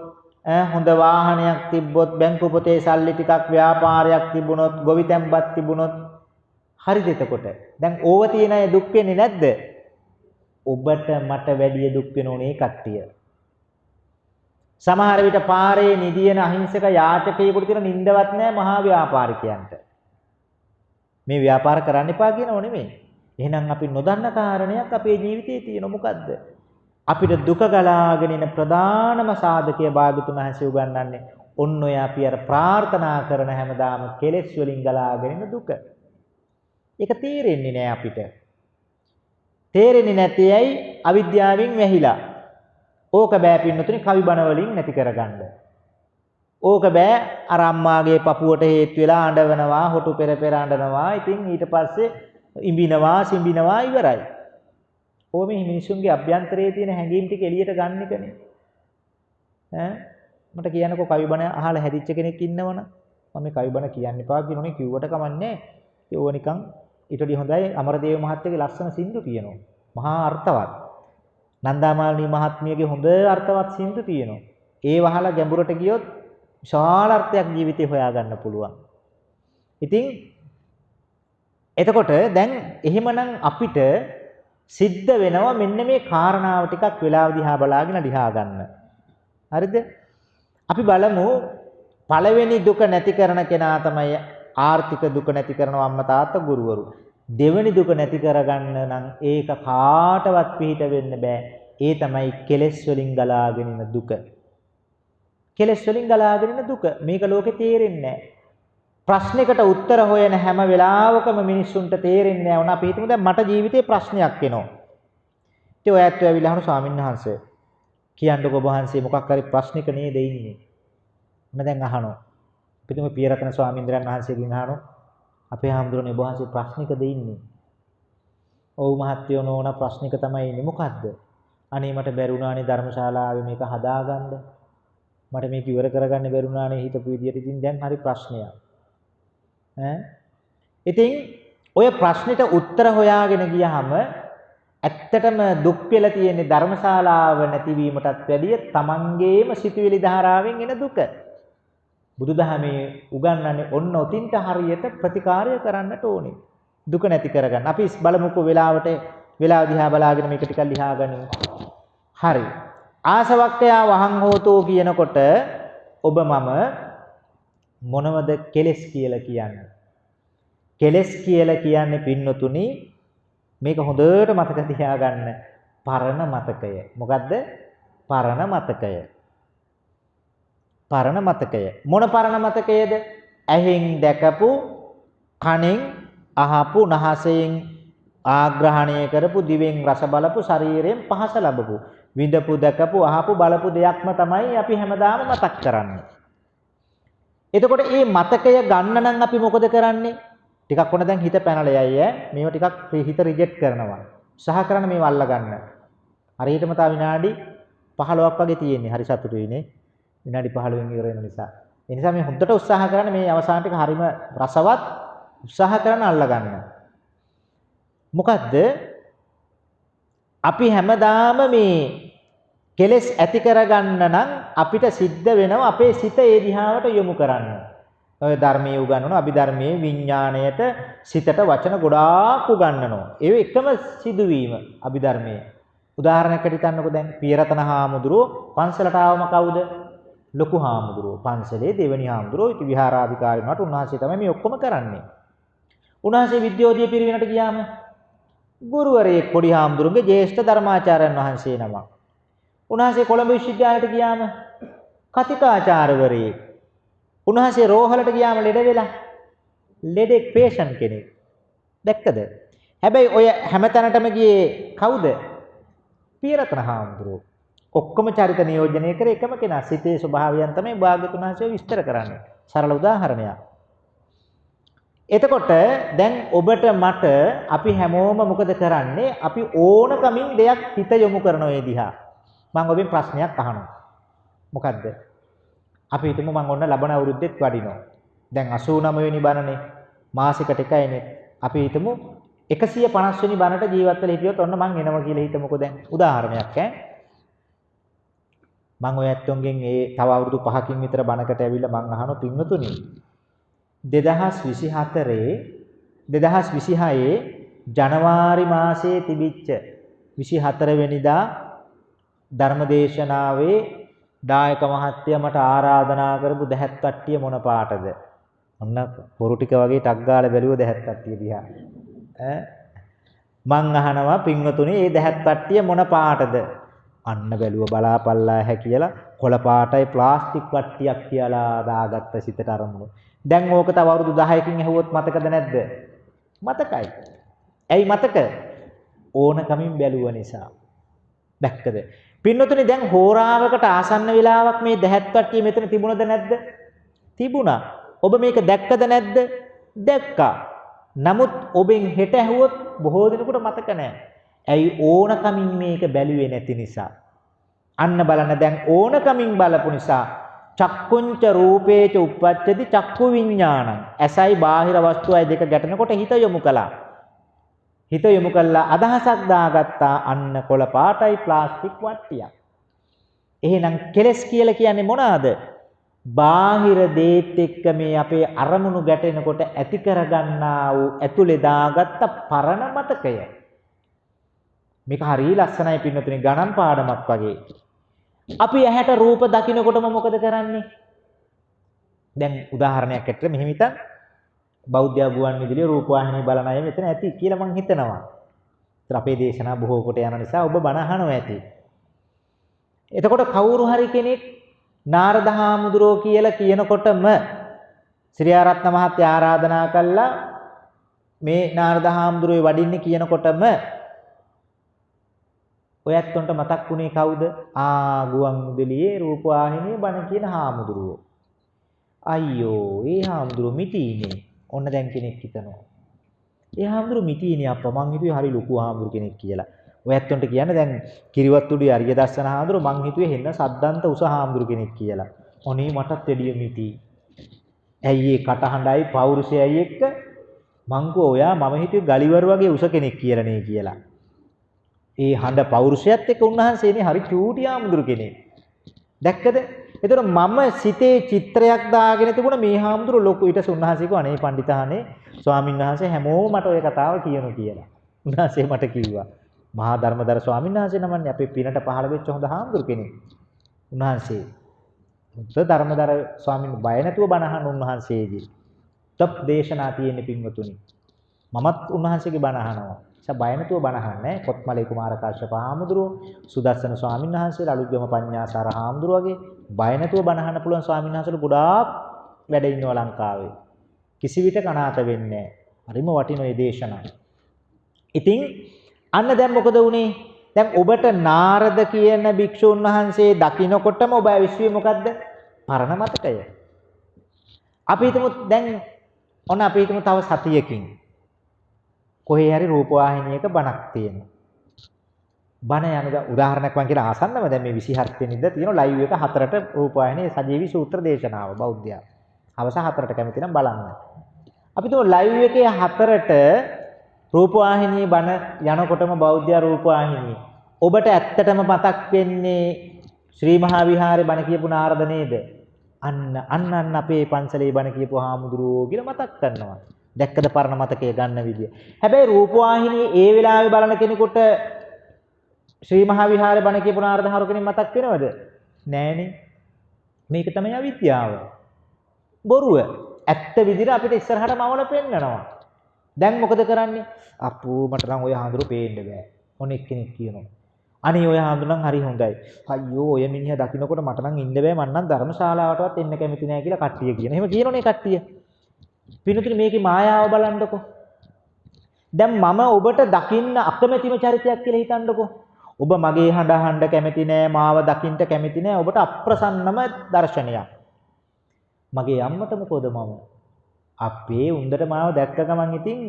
හොඳ වාහනයක් තිබ්බොත්, බැංකු පොතේ සල්ලි ටිකක්, ව්‍යාපාරයක් තිබුණොත්, ගොවිතැන්පත් තිබුණොත් හරිද එතකොට? දැන් ඕව තියෙන අය දුක් වෙන්නේ නැද්ද? ඔබට මට වැඩිය දුක් වෙනෝනේ කට්ටිය. සමහර විට පාරේ නිදියන අහිංසක යාචකයෙකුට තියෙන නිින්දවත් නැහැ මහා ව්‍යාපාරිකයන්ට. මේ ව්‍යාපාර කරන්න එපා කියනව නෙමෙයි. එහෙනම් අපි නොදන්න කාරණයක් අපේ ජීවිතේ තියෙන මොකද්ද? අපිට දුක ගලාගෙන එන ප්‍රධානම සාධකය භාග්‍යතුන් වහන්සේ උගන්වන්නේ ඔන්න ඔය අපි අර ප්‍රාර්ථනා කරන හැමදාම කෙලෙස් වලින් ගලාගෙන එන දුක. ඒක තේරෙන්නේ නැහැ අපිට. තේරෙන්නේ නැති ඇයි? අවිද්‍යාවෙන් වැහිලා. ඕක බෑ පින්නතුනි කවි බණ වලින් නැති කරගන්න. ඕක බෑ අර අම්මාගේ පපුවට හේතු වෙලා අඬවනවා, හොටු පෙර පෙර අඬනවා. ඉතින් ඊට පස්සේ ඉඹිනවා, සිඹිනවා ඉවරයි. ඕ මේ මිනිසුන්ගේ අභ්‍යන්තරයේ තියෙන හැඟීම් ටික එළියට ගන්න එකනේ. මට කියනකො කවි බණ අහලා හැදිච්ච කෙනෙක් ඉන්නවනම් මම මේ කවි බණ කියන්න එපා කියනෝනේ කිව්වට කමන්නේ. ඒව නිකන් ඊට වඩා හොඳයි අමරදේව මහත්තයාගේ ලස්සන සින්දු කියනවා. මහා අර්ථවත්. නන්දාමාලිනී මහත්මියගේ හොඳ අර්ථවත් සින්දු තියෙනවා. ඒ වහලා ගැඹුරට ගියොත් විශාල අර්ථයක් ජීවිතේ හොයාගන්න පුළුවන්. ඉතින් එතකොට දැන් එහෙමනම් අපිට සිද්ධ වෙනවා මෙන්න මේ කාරණාව ටිකක් වෙලාව දිහා බලාගෙන ලියා ගන්න. හරිද? අපි බලමු පළවෙනි දුක නැති කරන කෙනා තමයි ආර්ථික දුක නැති කරනවා අම්මා තාත්තා ගුරුවරු. දෙවෙනි දුක නැති කරගන්න නම් ඒක කාටවත් පිළිහිට වෙන්න බෑ. ඒ තමයි කෙලෙස් වලින් ගලාගෙන එන දුක. කෙලෙස් වලින් ගලාගෙන එන දුක. මේක ලෝකේ තේරෙන්නේ නැහැ. ප්‍රශ්නයකට උත්තර හොයන හැම වෙලාවකම මිනිස්සුන්ට තේරෙන්නේ නැහැ. උනා අපි හිතමු දැන් මට ජීවිතේ ප්‍රශ්නයක් එනවා. ඉතින් ඔයත් ඇවිල්ලා අහන ස්වාමීන් වහන්සේ කියන්නකො ඔබ වහන්සේ මොකක් හරි ප්‍රශ්නික නේද ඉන්නේ. මම දැන් අහනවා. පිටුම පියරතන ස්වාමීන් වහන්සේගෙන් අහනවා. අපේ හාමුදුරනේ ඔබ වහන්සේ ප්‍රශ්නිකද ඉන්නේ? ඔව් මහත්තයෝ නෝනා ප්‍රශ්නික තමයි ඉන්නේ. මොකද්ද? අනේ මට බැරුණානේ ධර්මශාලාවේ මේක හදාගන්න. මට මේක ඉවර කරගන්න බැරුණානේ හිතපු විදියට. ඉතින් දැන් හරි ප්‍රශ්නයක්. ඉතින් ඔය ප්‍රශ්නෙට උත්තර හොයාගෙන ගියාම ඇත්තටම දුක් වෙලා තියෙන්නේ ධර්මශාලාව නැතිවීමටත් වැඩිය තමන්ගේම සිතුවිලි ධාරාවෙන් එන දුක. බුදුදහමේ උගන්වන්නේ ඔන්න ඔතින්ට හරියට ප්‍රතිකාරය කරන්නට ඕනේ. දුක නැති කරගන්න. අපි බලමුකෝ වෙලාව දිහා බලාගෙන මේක ටිකක් ලියා ගනිමු. හරි. ආසවක්ඛයා වහං හෝතෝ කියනකොට ඔබ මම මොනවද කෙලස් කියලා කියන්නේ? කෙලස් කියලා කියන්නේ පින්නතුනි මේක හොඳට මතක තියාගන්න. පරණ මතකය. මොකද්ද? පරණ මතකය. පරණ මතකය. මොන පරණ මතකයේද? ඇහෙන් දැකපු, කනෙන් අහපු, නහසෙන් ආග්‍රහණය කරපු, දිවෙන් රස බලපු, ශරීරයෙන් පහස ලැබපු, විඳපු, දැකපු, අහපු, බලපු දෙයක්ම තමයි අපි හැමදාම මතක් කරන්නේ. එතකොට මේ මතකය ගන්න නම් අපි මොකද කරන්නේ? ටිකක් ඔන්න දැන් හිත පැනලා යයි ඈ. මේව ටිකක් හිත රිජෙක්ට් කරනවා. උත්සාහ කරන මේව අල්ල ගන්න. හරියටම තව විනාඩි 15ක් වගේ තියෙන්නේ. හරි සතුටුයි නේ. විනාඩි 15න් ඉවර වෙන නිසා. ඒ නිසා මේ හොඳට උත්සාහ කරන්න මේ අවසාන ටික හරිම රසවත් උත්සාහ කරන අල්ල ගන්න. මොකද්ද? අපි හැමදාම මේ කෙලෙස් ඇති කරගන්න නම් අපිට සිද්ධ වෙනවා අපේ සිත ඒ දිහාවට යොමු කරන්න. ඔය ධර්මයේ උගන්වන අභිධර්මයේ විඥාණයට සිතට වචන ගොඩාක් උගන්වනවා. ඒ එකම සිදුවීම අභිධර්මයේ. උදාහරණයකට හිතන්නකෝ දැන් පියරතන හාමුදුරුවෝ පන්සලට ආවම කවුද? ලොකු හාමුදුරුවෝ. පන්සලේ දෙවෙනි හාමුදුරුවෝ ඉති විහාරාධිකාරී වුණාට උන්වහන්සේ තමයි මේ ඔක්කොම කරන්නේ. උන්වහන්සේ විද්‍යෝදය පිරිවෙනට ගියාම ගුරුවරයෙක් පොඩි හාමුදුරුවන්ගේ ජ්‍යෙෂ්ඨ ධර්මාචාර්යන් වහන්සේ නමක්. උන්වහන්සේ කොළඹ විශ්වවිද්‍යාලයට ගියාම කතිකාචාර්යවරයෙක්. උන්වහන්සේ රෝහලට ගියාම ලෙඩ වෙලා ලෙඩෙක් පේෂන්ට් කෙනෙක්. දැක්කද? හැබැයි ඔය හැමතැනටම ගියේ කවුද? පියරතන හාමුදුරුවෝ. ඔක්කොම චරිත නියෝජනය කරේ එකම කෙනා. සිතේ ස්වභාවයන් තමයි භාග්‍යතුන් වහන්සේ විස්තර කරන්නේ. සරල උදාහරණයක්. එතකොට දැන් ඔබට මට අපි හැමෝම මොකද කරන්නේ? අපි ඕනකමින් දෙයක් හිත යොමු කරන ඔය දිහා. මම ඔබෙන් ප්‍රශ්නයක් අහනවා. මොකද්ද? අපි හිතමු මම ඔන්න ලබන අවුරුද්දෙත් වඩිනවා. දැන් 89 වෙනි බණනේ මාසිකට එකයිනේ. අපි හිතමු 150 වෙනි බණට ජීවත් වෙලා හිටියොත් ඔන්න මං එනවා කියලා හිතමුකෝ දැන්. උදාහරණයක් ඈ. මම ඔය ඇත්තොන්ගෙන් ඒ තව අවුරුදු 5කින් විතර බණකට ඇවිල්ලා මං අහනවා පින්වතුනි 2026 ජනවාරි මාසයේ තිබිච්ච 24 වෙනිදා ධර්මදේශනාවේ දායක මහත්තයා මට ආරාධනා කරපු දැහැත් කට්ටිය මොන පාටද? ඔන්න පොරු ටික වගේ ටක් ගාලා බැලුව දැහැත් කට්ටිය දිහා. මං අහනවා පින්වතුනි මේ දැහැත් කට්ටිය මොන පාටද? අන්න බැලුව බලාපල්ලා හැ කියලා කොළ පාටයි ප්ලාස්ටික් වට්ටියක් කියලා දාගත්ත සිතට අරමුණු. දැන් ඕක තව අවුරුදු 10කින් ඇහුවොත් මතකද නැද්ද? මතකයි. ඇයි මතක? ඕනකමින් බැලුව නිසා. දැක්කද? පින්නතුනේ දැන් හෝරාවකට ආසන්න වෙලාවක් මේ දැහැත් කට්ටිය මෙතන තිබුණද නැද්ද? තිබුණා. ඔබ මේක දැක්කද නැද්ද? දැක්කා. නමුත් ඔබෙන් හෙට ඇහුවොත් බොහෝ දිනකට මතක නැහැ. ඇයි ඕනකමින් මේක බැලුවේ නැති නිසා. අන්න බලන්න දැන් ඕනකමින් බලපු නිසා චක්කුංච රූපේච උප්පච්චති චක්කු විඥානං. ඇසයි බාහිර වස්තුවයි දෙක ගැටෙනකොට හිත යොමු කළා. හිත යොමු කළා අදහසක් දාගත්තා අන්න කොළ පාටයි ප්ලාස්ටික් වට්ටියක්. එහෙනම් කෙලස් කියලා කියන්නේ මොනවාද? බාහිර දේත් එක්ක මේ අපේ අරමුණු ගැටෙනකොට ඇති කරගන්නා වූ ඇතුලේ දාගත්ත පරණ මතකය. මේක හරිය ලස්සනයි පින්නතුනි ගණන් පාඩමක් වගේ. අපි ඇහැට රූප දකින්නකොටම මොකද කරන්නේ? දැන් උදාහරණයක් ඇත්තට මෙහෙම හිතන්න. බෞද්ධ ගුවන් විදුලියේ රූපවාහිනිය බලන අය මෙතන ඇති කියලා මං හිතනවා. ඒත් අපේ දේශනා බොහෝ කොට යන නිසා ඔබ බණ අහනවා ඇති. එතකොට කවුරු හරි කෙනෙක් නාරද හාමුදුරුවෝ කියලා කියනකොටම ශ්‍රී ආරත්න මහත්තයා ආරාධනා කළා මේ නාරද හාමුදුරුවෝ වඩින්නේ කියනකොටම ඔය ඇත්තොන්ට මතක් වුණේ කවුද? ගුවන් විදුලියේ රූපවාහිනියේ බණ කියන හාමුදුරුවෝ. අයියෝ, ඒ හාමුදුරුවෝ මිටිනේ. ඔන්න දැන් කෙනෙක් හිතනවා. ඒ හාමුදුරුවෝ මිටිනේ අප්පා. මං හිතුවේ හරි ලොකු හාමුදුරු කෙනෙක් කියලා. ඔය ඇත්තොන්ට කියන්නේ දැන් කිරිවත්තුඩේ අරිය දස්සන හාමුදුරුවෝ මං හිතුවේ හෙන්න සද්දන්ත උස හාමුදුරු කෙනෙක් කියලා. ඔනේ මටත් එළිය මිටි. ඇයි ඒ කටහඬයි පෞරුෂයයි එක්ක මං කෝ ඔයා මම හිතුවේ ගලිවර වගේ උස කෙනෙක් කියලා නේ කියලා. ඒ හඬ පෞරුෂයත් එක්ක උන්වහන්සේනේ හරි චූටි හාමුදුරු කෙනෙක්. දැක්කද? එතකොට මම සිතේ චිත්‍රයක් දාගෙන තිබුණා මේ හාමුදුරු ලොකු. ඊට පස්සේ උන්වහන්සේ කිව්වා අනේ පඬිතානේ ස්වාමීන් වහන්සේ හැමෝම මට ඔය කතාව කියනු කියලා. උන්වහන්සේ මට කිව්වා මහා ධර්මදර ස්වාමීන් වහන්සේ නමන්නේ අපේ පිනට පහළ වෙච්ච හොඳ හාමුදුරු කෙනෙක්. උන්වහන්සේ හොඳ ධර්මදර ස්වාමීන් බය නැතුව බණ අහන උන්වහන්සේගේ තප් දේශනා තියෙන පින්වතුනි. මමත් උන්වහන්සේගේ බණ අහනවා. බය නැතුව බණ අහන්නේ කොත්මලේ කුමාර කාශ්‍යප හාමුදුරුවෝ, සුදස්සන ස්වාමීන් වහන්සේලා, අලුත්ගම පඤ්ඤාසාර හාමුදුරුවෝ වගේ බය නැතුව බණ අහන්න පුළුවන් ස්වාමීන් වහන්සේලා ගොඩාක් වැඩ ඉන්නවා ලංකාවේ. කිසි විට කනාත වෙන්නේ නැහැ. හරිම වටින මේ දේශනා. ඉතින් අන්න දැන් මොකද වුනේ? දැන් ඔබට නාරද කියන භික්ෂුන් වහන්සේ දකින්නකොටම ඔබ ඇවිස්සුවේ මොකද්ද? පරණ මතකය. අපි හිතමු දැන් ඔන්න අපි හිතමු තව සතියකින් කොහේ හරි රූපවාහිනියක බණක් තියෙනවා. බණ යන උදාහරණයක් මම කියන ආසන්නම දැන් මේ 27 වෙනිදා තියෙන ලයිව් එක 4ට රූපවාහිනියේ සජීවී සූත්‍ර දේශනාව බෞද්ධයා. හවස 4ට කැමති නම් බලන්න. අපි තුමු ලයිව් එකේ 4ට රූපවාහිනියේ බණ යනකොටම බෞද්ධයා රූපවාහිනිය. ඔබට ඇත්තටම මතක් වෙන්නේ ශ්‍රී මහා විහාරේ බණ කියපු නාරද නේද? අන්න අපේ පන්සලේ බණ කියපු හාමුදුරුවෝ කියලා මතක් කරනවා. දැක්කද පරණ මතකයේ ගන්න විදිය. හැබැයි රූපවාහිනියේ ඒ වෙලාවේ බලන කෙනෙකුට ශ්‍රී මහා විහාරේ බණ කියපු නාරද හරු කෙනෙක් මතක් වෙනවද? නෑනේ. මේක තමයි අවිද්‍යාව. බොරුව. ඇත්ත විදිහට අපිට ඉස්සරහට මවල පෙන්නනවා. දැන් මොකද කරන්නේ? අප්පෝ මට නම් ඔය හාමුදුරු පේන්න බෑ. මොන එක්කෙනෙක් කියනවා. අනේ ඔය හාමුදුරු නම් හරි හොඳයි. අයියෝ ඔය මිනිහා දකින්නකොට මට නම් ඉන්න බෑ. මං නම් ධර්මශාලාවටවත් එන්න කැමති නෑ කියලා කට්ටිය කියන. එහෙම කියනෝනේ කට්ටිය. පිනුතුනි මේකේ මායාව බලන්නකෝ. දැන් මම ඔබට දකින්න අකමැතිම චරිතයක් කියලා හිතන්නකෝ. ඔබ මගේ හඬ අහන්න කැමති නෑ, මාව දකින්න කැමති නෑ. ඔබට අප්‍රසන්නම දර්ශනයක්. මගේ අම්මට මොකද මම? අපේ උන්දට මාව දැක්ක ගමන් ඉතින්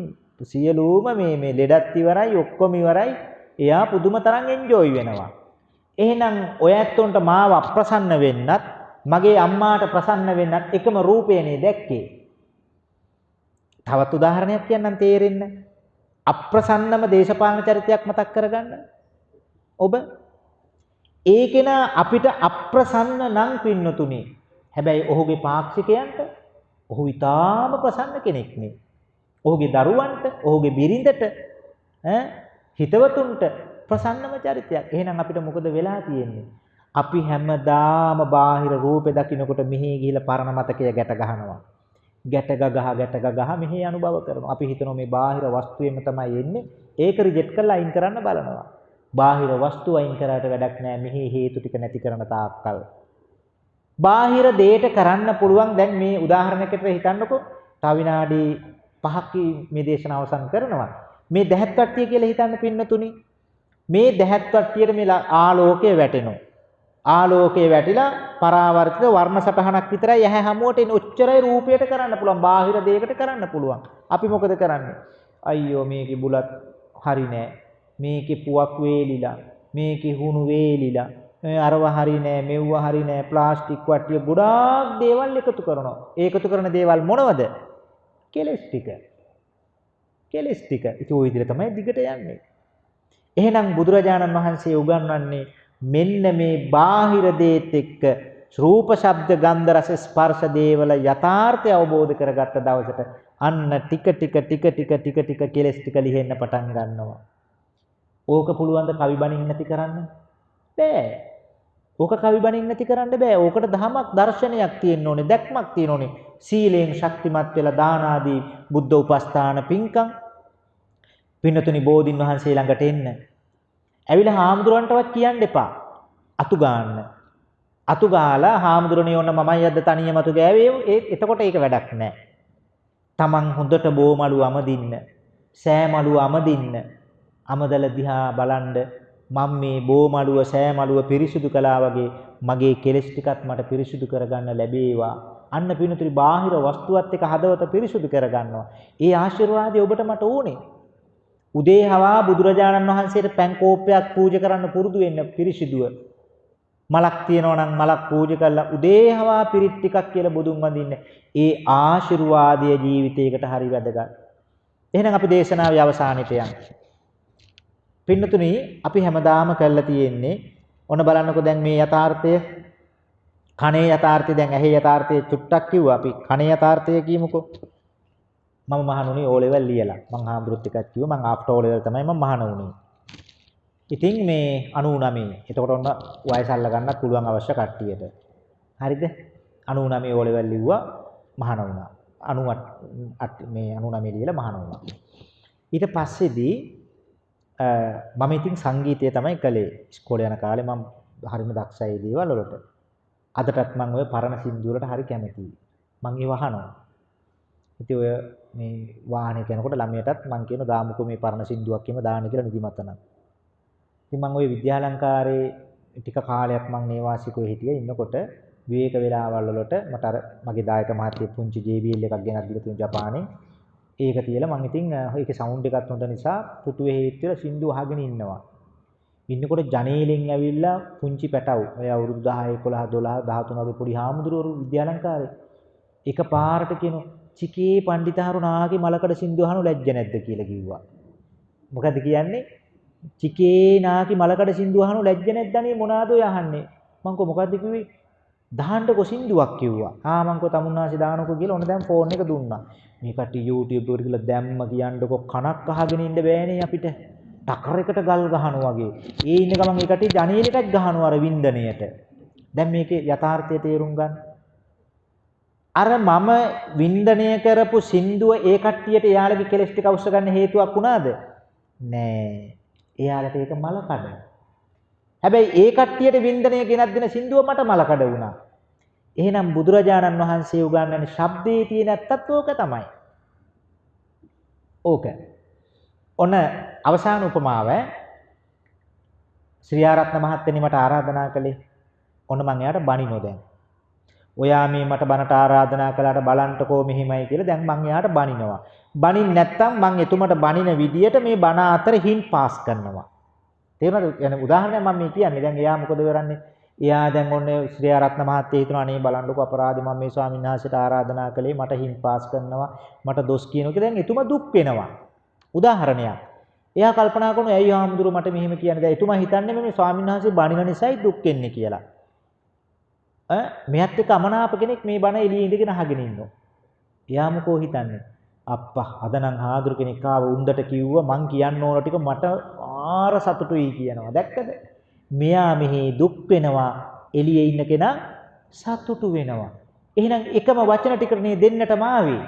සියලුම මේ ලෙඩත් ඉවරයි, ඔක්කොම ඉවරයි. එයා පුදුම තරම් එන්ජොයි වෙනවා. එහෙනම් ඔය ඇත්තොන්ට මාව අප්‍රසන්න වෙන්නත්, මගේ අම්මාට ප්‍රසන්න වෙන්නත් එකම රූපේනේ දැක්කේ. තවත් උදාහරණයක් කියන්නම් තේරෙන්න. අප්‍රසන්නම දේශපාලන චරිතයක් මතක් කරගන්න. ඔබ ඒකේන අපිට අප්‍රසන්න නම් පින්නතුනේ. හැබැයි ඔහුගේ පාක්ෂිකයන්ට ඔහු ඊටාම ප්‍රසන්න කෙනෙක් නේ. ඔහුගේ දරුවන්ට, ඔහුගේ බිරිඳට, හිතවතුන්ට ප්‍රසන්නම චරිතයක්. එහෙනම් අපිට මොකද වෙලා තියෙන්නේ? අපි හැමදාම බාහිර රූපේ දකින්නකොට මෙහි ගිහිලා පරණ මතකය ගැට ගහනවා. ගැට ගහ මෙහි අනුභව කරනවා. අපි හිතනවා මේ බාහිර වස්තුවෙම තමයි එන්නේ. ඒක රිජෙක්ට් කරලා අයින් කරන්න බලනවා. බාහිර වස්තුව අයින් කරාට වැඩක් නැහැ. මෙහි හේතු ටික නැති කරන තාක්කල්. බාහිර දෙයට කරන්න පුළුවන්. දැන් මේ උදාහරණයකට හිතන්නකෝ. තව විනාඩි 5ක් මේ දේශන අවසන් කරනවා. මේ දැහත් වට්ටිය කියලා හිතන්න පින්නතුනි. මේ දැහත් වට්ටියට මේ ආලෝකය වැටෙනවා. ආලෝකයේ වැටිලා පරාවර්තිත වර්ණ සටහනක් විතරයි ඇහැ හමුවට එන ඔච්චරයි රූපයට කරන්න පුළුවන්. බාහිර දෙයකට කරන්න පුළුවන්. අපි මොකද කරන්නේ? අයියෝ මේකේ බුලත් හරි නෑ. මේකේ පුවක් වේලිලා. මේකේ හුණු වේලිලා. අරව හරි නෑ, මෙව්ව හරි නෑ. ප්ලාස්ටික් වට්ටිය ගොඩාක් දේවල් එකතු කරනවා. ඒකතු කරන දේවල් මොනවද? කෙලස් ටික. කෙලස් ටික. ඒක ওই විදිහට තමයි දිගට යන්නේ. එහෙනම් බුදුරජාණන් වහන්සේ උගන්වන්නේ මෙන්න මේ බාහිර දේත් එක්ක රූප ශබ්ද ගන්ධ රස ස්පර්ශ දේවල යථාර්ථය අවබෝධ කරගත්ත දවසට අන්න ටික ටික කෙලස් ටික ලිහෙන්න පටන් ගන්නවා. ඕක පුළුවන් ද කවි බණින් නැති කරන්න? බෑ. ඕක කවි බණින් නැති කරන්න බෑ. ඕකට දහමක් දර්ශනයක් තියෙන්න ඕනේ, දැක්මක් තියෙන්න ඕනේ. සීලෙන් ශක්තිමත් වෙලා දාන ආදී බුද්ධ උපස්ථාන පින්කම් පින්නතුනි බෝධින් වහන්සේ ළඟට එන්න. ඇවිල්ලා හාමුදුරන්ටවත් කියන්න එපා. අතු ගන්න. අතු ගාලා හාමුදුරනේ ඔන්න මමයි අද තනියම අතු ගෑවේ. එතකොට ඒක වැඩක් නෑ. Taman හොඳට බෝමලු අමදින්න, සෑමලු අමදින්න, අමදල දිහා බලන්න මම මේ බෝමඩුව සෑමඩුව පිරිසුදු කළා වගේ මගේ කෙලෙස් ටිකත් මට පිරිසුදු කරගන්න ලැබේවා. අන්න පිනුතුරි බාහිර වස්තුවත් එක්ක හදවත පිරිසුදු කරගන්නවා. ඒ ආශිර්වාදය ඔබට මට ඕනේ. උදේ හවා බුදුරජාණන් වහන්සේට පැන් කෝප්පයක් පූජා කරන්න පුරුදු වෙන්න පිරිසිදුව. මලක් තියනවා නම් මලක් පූජා කරලා උදේ හවා පිරිත් ටිකක් කියලා බුදුන් වඳින්න. ඒ ආශිර්වාදය ජීවිතයකට හරි වැදගත්. එහෙනම් අපි දේශනාවේ අවසානෙට යමු. පින්නතුනි අපි හැමදාම කරලා තියෙන්නේ ඔන්න බලන්නකෝ දැන් මේ යථාර්ථය කණේ යථාර්ථය දැන් ඇහි යථාර්ථය චුට්ටක් කිව්වා අපි කණේ යථාර්ථය කියමුකෝ. මම මහණුනේ O level ලියලා මං හාමුදුරුවොත් එකක් කිව්වා මං after O level තමයි මම මහණ වුණේ. ඉතින් මේ 99 එතකොට ඔන්න වයස අල්ල ගන්නත් පුළුවන් අවශ්‍ය කට්ටියට. හරිද? 99 O level ලිව්වා මහණ වුණා. 98 මේ 99 ලියලා මහණ වුණා. ඊට පස්සේදී මම ඉතින් සංගීතය තමයි කළේ. ඉස්කෝලේ යන කාලේ මම හරිම දක්ෂයි දේවල් වලට. අදටත් මම ওই පරණ සින්දු වලට හරි කැමතියි. මම ඒව අහනවා. ඉතින් ඔය මේ වාහනේ යනකොට ළමයටත් මම කියන දාමුකෝ මේ පරණ සින්දුවක් කියම දාන්න කියලා නිදිමත නම්. ඉතින් මම ওই විද්‍යාලංකාරයේ ටික කාලයක් මම නේවාසිකව හිටියේ ඉන්නකොට විවේක වේලාවල් වලට මට අර මගේ දායක මහත්තයෙක් පුංචි JBL එකක් ගෙනත් දීලා තුන් ජපානේ. ඒක තියලා මම ඉතින් ඒකේ සවුන්ඩ් එකත් හොඳ නිසා පුටුවේ හේත්වල සින්දු අහගෙන ඉන්නවා. ඉන්නකොට ජනේලෙන් ඇවිල්ලා පුංචි පැටවු ඔය අවුරුදු 10 11 12 13 වගේ පොඩි හාමුදුරුවෝ විද්‍යාලංකාරේ එකපාරට කියනවා චිකේ පණ්ඩිතහරු නාගේ මලකඩ සින්දු අහනු ලැජ්ජ නැද්ද කියලා කිව්වා. මොකද කියන්නේ? චිකේ නාකි මලකඩ සින්දු අහනු ලැජ්ජ නැද්දනේ මොනවාද ඔය අහන්නේ? මං කො මොකද්ද කිව්වේ? දහන්නකො සින්දුවක් කිව්වා. මං කො තමුන්නාසි දානකො කියලා ඔන්න දැන් ෆෝන් එක දුන්නා. මේ කට්ටිය YouTube එකට ගිහලා දැම්ම කියන්නකො කනක් අහගෙන ඉන්න බෑනේ අපිට. ටකර් එකට ගල් ගහනවා වගේ. ඒ ඉන්න ගමන් ඒ කට්ටිය ජනේලෙටත් ගහනවා අර වින්දනයට. දැන් මේකේ යථාර්ථය තේරුම් ගන්න. අර මම වින්දනය කරපු සින්දුව ඒ කට්ටියට එයාලගේ කෙලස් ටික අවශ්‍ය ගන්න හේතුවක් වුණාද? නෑ. එයාලට ඒක මලකඩ. හැබැයි ඒ කට්ටියට වින්දනය ගෙනත් දෙන සින්දුව මට මලකඩ වුණා. එහෙනම් බුදුරජාණන් වහන්සේ උගන්වන්නේ ශබ්දයේ තියෙන ඇත්තත් ඕක තමයි. ඕක. ඔන්න අවසාන උපමාව ශ්‍රී ආරත්න මහත්තයනි මට ආරාධනා කළේ. ඔන්න මං එයාට බණිනෝ දැන්. ඔයා මේ මට බණට ආරාධනා කළාට බලන්ටකෝ මෙහිමයි කියලා දැන් මං එයාට බණිනවා. බණින් නැත්තම් මං එතුමට බණින විදියට මේ බණ අතර හින් පාස් කරනවා. තේරුණාද? يعني උදාහරණයක් මම මේ කියන්නේ. දැන් එයා මොකද කරන්නේ? එයා දැන් ඔන්නේ ශ්‍රී ආරත්න මහත්තයා හිතනවා අනේ බලන්නකෝ අපරාධි මම මේ ස්වාමීන් වහන්සේට ආරාධනා කළේ මට හින් පාස් කරනවා මට දොස් කියනවා කියලා දැන් එතුමා දුක් වෙනවා. උදාහරණයක්. එයා කල්පනා කරනවා ඇයි ආමුදුර මට මෙහෙම කියන්නේ? දැන් එතුමා හිතන්නේ මේ ස්වාමීන් වහන්සේ බණින නිසායි දුක් වෙන්නේ කියලා. මෙයත් එක්ක අමනාප කෙනෙක් මේ බණ එළියේ ඉඳගෙන අහගෙන ඉන්නවා. එයා මොකෝ හිතන්නේ? අප්පා අද නම් ආදුර කෙනෙක් ආව උන්දට කිව්වා මං කියන්න ඕන ටික මට ආර සතුටුයි කියනවා. දැක්කද? මෙයා මෙහි දුක් වෙනවා එළියේ ඉන්න කෙනා සතුටු වෙනවා. එහෙනම් එකම වචන ටිකනේ දෙන්නටම ආවේ.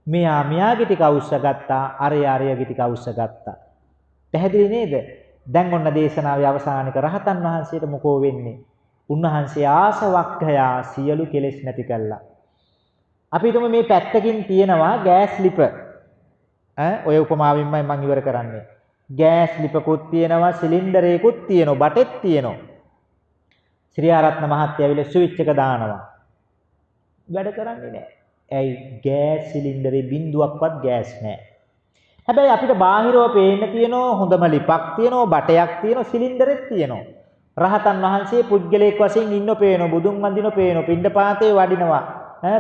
මෙයා මෙයාගේ ටික අවශ්‍ය ගත්තා, අරයාගේ ටික අවශ්‍ය ගත්තා. පැහැදිලි නේද? දැන් ඔන්න දේශනාවේ අවසානයේ රහතන් වහන්සේට මොකෝ වෙන්නේ? උන්වහන්සේ ආසවක්ඛයා සියලු කෙලෙස් නැති කළා. අපි හිතමු මේ පැත්තකින් තියෙනවා ගෑස් ලිප. ඔය උපමාවෙන්මයි මම ඉවර කරන්නේ. ගෑස් ලිපකුත් තියෙනවා, සිලින්ඩරයකුත් තියෙනවා, බටෙත් තියෙනවා. ශ්‍රී ආරත්න මහත්තයා ඇවිල්ලා ස්විච් එක දානවා. වැඩ කරන්නේ නැහැ. ඇයි? ගෑස් සිලින්ඩරේ බින්දුවක්වත් ගෑස් නැහැ. හැබැයි අපිට බාහිරව පේන්න තියෙනවා හොඳම ලිපක් තියෙනවා, බටයක් තියෙනවා, සිලින්ඩරෙත් තියෙනවා. රහතන් වහන්සේ පුද්ගලයෙක් වශයෙන් ඉන්න පේනවා, බුදුන් වඳින පේනවා, පිණ්ඩපාතේ වඩිනවා,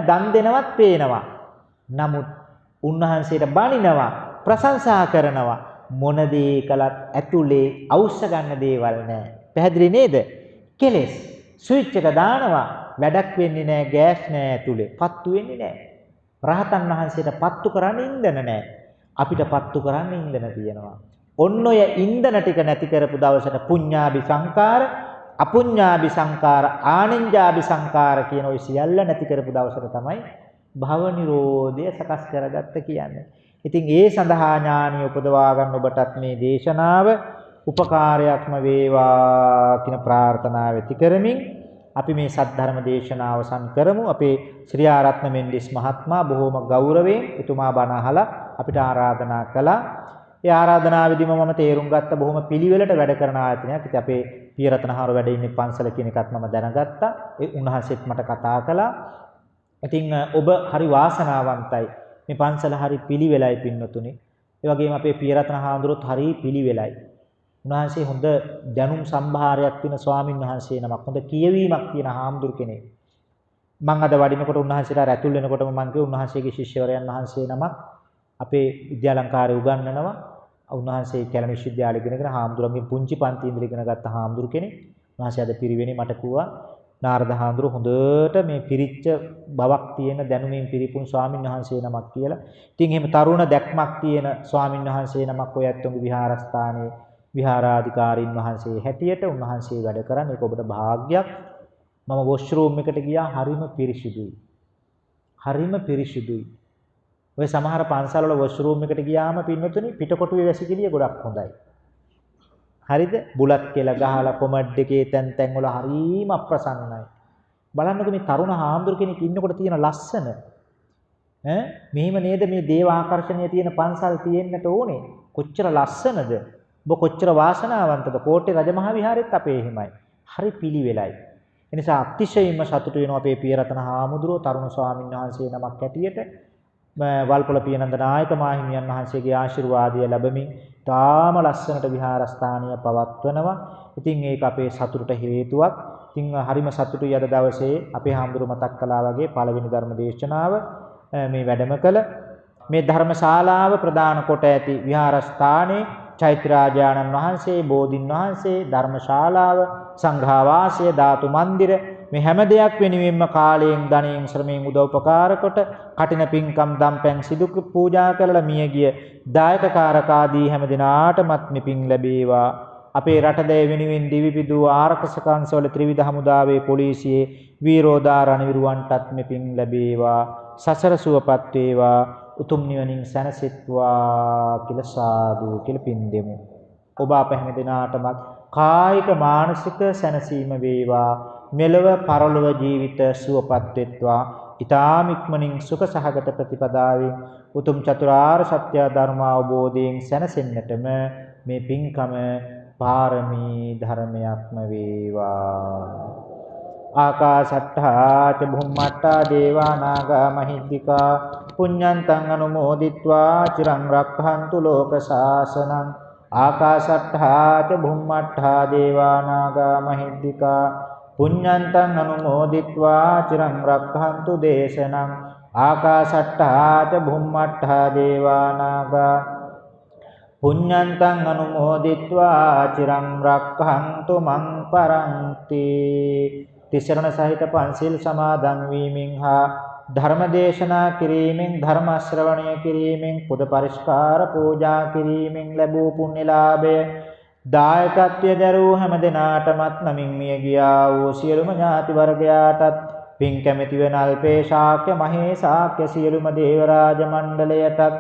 දන් දෙනවත් පේනවා. නමුත් උන්වහන්සේට බණිනවා, ප්‍රශංසා කරනවා. මොන දේ කළත් ඇතුලේ අවශ්‍ය ගන්න දේවල් නැහැ. පැහැදිලි නේද? කෙලෙස්. ස්විච් එක දානවා, වැඩක් වෙන්නේ නැහැ, ගෑස් නැහැ ඇතුලේ. පත්තු වෙන්නේ නැහැ. රහතන් වහන්සේට පත්තු කරන්න ඉන්ධන නැහැ. අපිට පත්තු කරන්න ඉන්ධන තියෙනවා. ඔන්න ඔය ඉන්ධන ටික නැති කරපු දවසට පුඤ්ඤාභි සංකාර, අපුඤ්ඤාභි සංකාර, ආනිඤ්ඤාභි සංකාර කියන ඔය සියල්ල නැති කරපු දවසට තමයි භව නිරෝධය සකස් කරගත්ත කියන්නේ. ඉතින් ඒ සඳහා ඥානිය උපදවා ගන්න ඔබටත් මේ දේශනාව උපකාරයක්ම වේවා කියන ප්‍රාර්ථනාව ඇති කරමින් අපි මේ සද්ධර්ම දේශනාව අවසන් කරමු. අපේ ශ්‍රී ආරත්න මෙන්ඩිස් මහත්මයා බොහෝම ගෞරවයෙන් එතුමා බණ අහලා අපිට ආරාධනා කළා ඒ ආරාධනාවේදීම මම තේරුම් ගත්ත බොහොම පිළිවෙලට වැඩ කරන ආයතනයක්. ඉතින් අපේ පියරතනහාර වැඩ ඉන්නේ පන්සල කියන එකත් මම දැනගත්තා. ඒ උන්වහන්සේත් මට කතා කළා. ඉතින් ඔබ හරි වාසනාවන්තයි. මේ පන්සල හරි පිළිවෙලයි පින්නතුනි. ඒ වගේම අපේ පියරතන හාමුදුරුවෝත් හරි පිළිවෙලයි. උන්වහන්සේ හොඳ දැනුම් සම්භාරයක් තියෙන ස්වාමින් වහන්සේ නමක්. හොඳ කියවීමක් තියෙන හාමුදුරු කෙනෙක්. මම අද වඩිනකොට උන්වහන්සේට ඇතුල් වෙනකොටම මම කිව්වා උන්වහන්සේගේ ශිෂ්‍යවරයන් වහන්සේ නමක් අපේ විද්‍යාලංකාරය උගන්වනවා. උන්වහන්සේ කැලණි විශ්වවිද්‍යාලේ ඉගෙනගෙන හාමුදුරන්ගෙන් පුංචි පන්ති ඉඳලා ඉගෙන ගත්ත හාමුදුරු කෙනෙක්. උන්වහන්සේ අද පිරිවෙනේ මට කිව්වා නාරද හාමුදුරු හොඳට මේ පිරිච්ච බවක් තියෙන දැනුමින් පිරිපුන් ස්වාමින් වහන්සේ නමක් කියලා. ඉතින් එහෙම තරුණ දැක්මක් තියෙන ස්වාමින් වහන්සේ නමක් ඔය ඇත්තොන්ගේ විහාරස්ථානයේ විහාරාධිකාරීන් වහන්සේ හැටියට උන්වහන්සේ වැඩ කරන්නේ. ඒක ඔබට භාග්යක්. මම වොෂ්රූම් එකට ගියා හරිම පිරිසිදුයි. හරිම පිරිසිදුයි. ඔය සමහර පන්සල් වල වොෂ්රූම් එකට ගියාම පින්නතුනි පිටකොටුවේ වැසිකිළිය ගොඩක් හොඳයි. හරිද? බුලත් කියලා ගහලා කොමඩ් එකේ තැන් වල හරිම අප්‍රසන්නයි. බලන්නකෝ මේ තරුණ හාමුදුර කෙනෙක් ඉන්නකොට තියෙන ලස්සන. මෙහිම නේද මේ දේව ආකර්ෂණීය තියෙන පන්සල් තියෙන්නට ඕනේ. කොච්චර ලස්සනද? ඔබ කොච්චර වාසනාවන්තද? කෝට්ටේ රජමහා විහාරෙත් අපේ එහෙමයි. හරි පිළිවෙලයි. ඒ නිසා අතිශයින්ම සතුටු වෙනවා අපේ පියරතන හාමුදුරුවෝ තරුණ ස්වාමීන් වහන්සේ නමක් හැටියට වල්පොළ පියනන්ද නායක මාහිමියන් වහන්සේගේ ආශිර්වාදය ලැබමින් තාම ලස්සනට විහාරස්ථානීය පවත්වනවා. ඉතින් ඒක අපේ සතුටට හේතුවක්. ඉතින් හරිම සතුටුයි අද දවසේ අපේ හාමුදුරුවෝ මතක් කළා වගේ පළවෙනි ධර්ම දේශනාව මේ වැඩම කළ මේ ධර්මශාලාව ප්‍රදාන කොට ඇති විහාරස්ථානයේ චෛත්‍යරාජානන් වහන්සේ, බෝධින් වහන්සේ, ධර්මශාලාව, සංඝාවාසය, ධාතු මන්දිර මේ හැම දෙයක් වෙනුවෙන්ම කාලයෙන් ධනයෙන් ශ්‍රමයෙන් උදව්පකාර කොට කටින පින්කම් දම්පැන් සිදු පූජා කරලා මියගිය දායකකාරකාදී හැම දිනාටමත් නිපින් ලැබේවා. අපේ රටදේ වෙනුවෙන් දිවිපිදු ආරක්ෂක අංශවල ත්‍රිවිධ හමුදාවේ පොලිසියේ වීරෝදාර අනිවිරුවන්ටත් නිපින් ලැබේවා. සසර සුවපත් වේවා. උතුම් නිවනින් සැනසෙත්වා කියලා සාදු කියලා පින් දෙමු. ඔබ අප හැම දිනාටමත් කායික මානසික සැනසීම වේවා. මෙලව පරලොව ජීවිත සුවපත් වෙත්වා. ඊ타ම ඉක්මනින් සුඛ සහගත ප්‍රතිපදාවෙන් උතුම් චතුරාර්ය සත්‍ය ධර්ම අවබෝධයෙන් සැනසෙන්නටම මේ පින්කම පාරමී ධර්මයක්ම වේවා. ආකාශට්ඨා ච භුම්මට්ඨා දේවා නාග මහිද්దికා පුඤ්ඤන්තං අනුමෝදිත්වා චිරං රක්ඛන්තු ලෝක ශාසනං. ආකාශට්ඨා ච භුම්මට්ඨා දේවා නාග මහිද්దికා පුඤ්ඤන්තං අනුමෝදිත්වා චිරං රක්ඛන්තු දේශනං. ආකාශට්ඨා ච භුම්මට්ඨා දේවා නාග පුඤ්ඤන්තං අනුමෝදිත්වා චිරං රක්ඛන්තු මං පරන්ති. තිසරණ සහිත පන්සිල් සමාදන් වීමෙන් හා ධර්ම දේශනා කිරීමෙන් ධර්ම ශ්‍රවණය කිරීමෙන් පුද පරිස්කාර පූජා කිරීමෙන් ලැබූ පුණ්‍ය ලාභය දායකත්වයේ දරූ හැම දිනාටමත් නමින් මිය ගියා වූ සියලුම ඥාති වර්ගයාටත් පින් කැමැති වන අල්පේ ශාක්‍ය මහේ ශාක්‍ය සියලුම දේව රාජ මණ්ඩලයටත්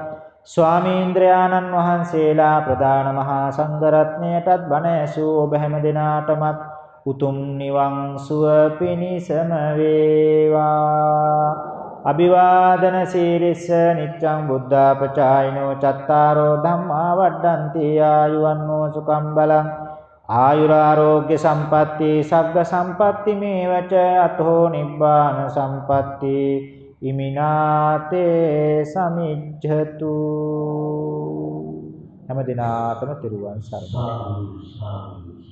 ස්වාමීන්ද්‍රයාණන් වහන්සේලා ප්‍රධාන මහා සංඝ රත්නයටත් බණ ඇසූ ඔබ හැම දිනාටමත් උතුම් නිවන් සුව පිණිසම වේවා. අභිවාදන සීලිස්ස නිච්ඡං බුද්ධාපචායිනෝ චත්තාරෝ ධම්මා වඩ්ඩන්ති ආයුවන්නෝ සුඛං බලං ආයුරාෝග්‍ය සම්පatti සග්ග සම්පatti මේවච අතෝ නිබ්බාන සම්පatti ඉමිනාතේ සමිජ්ජතු. හැම දිනාටම තෙරුවන් සරණයි.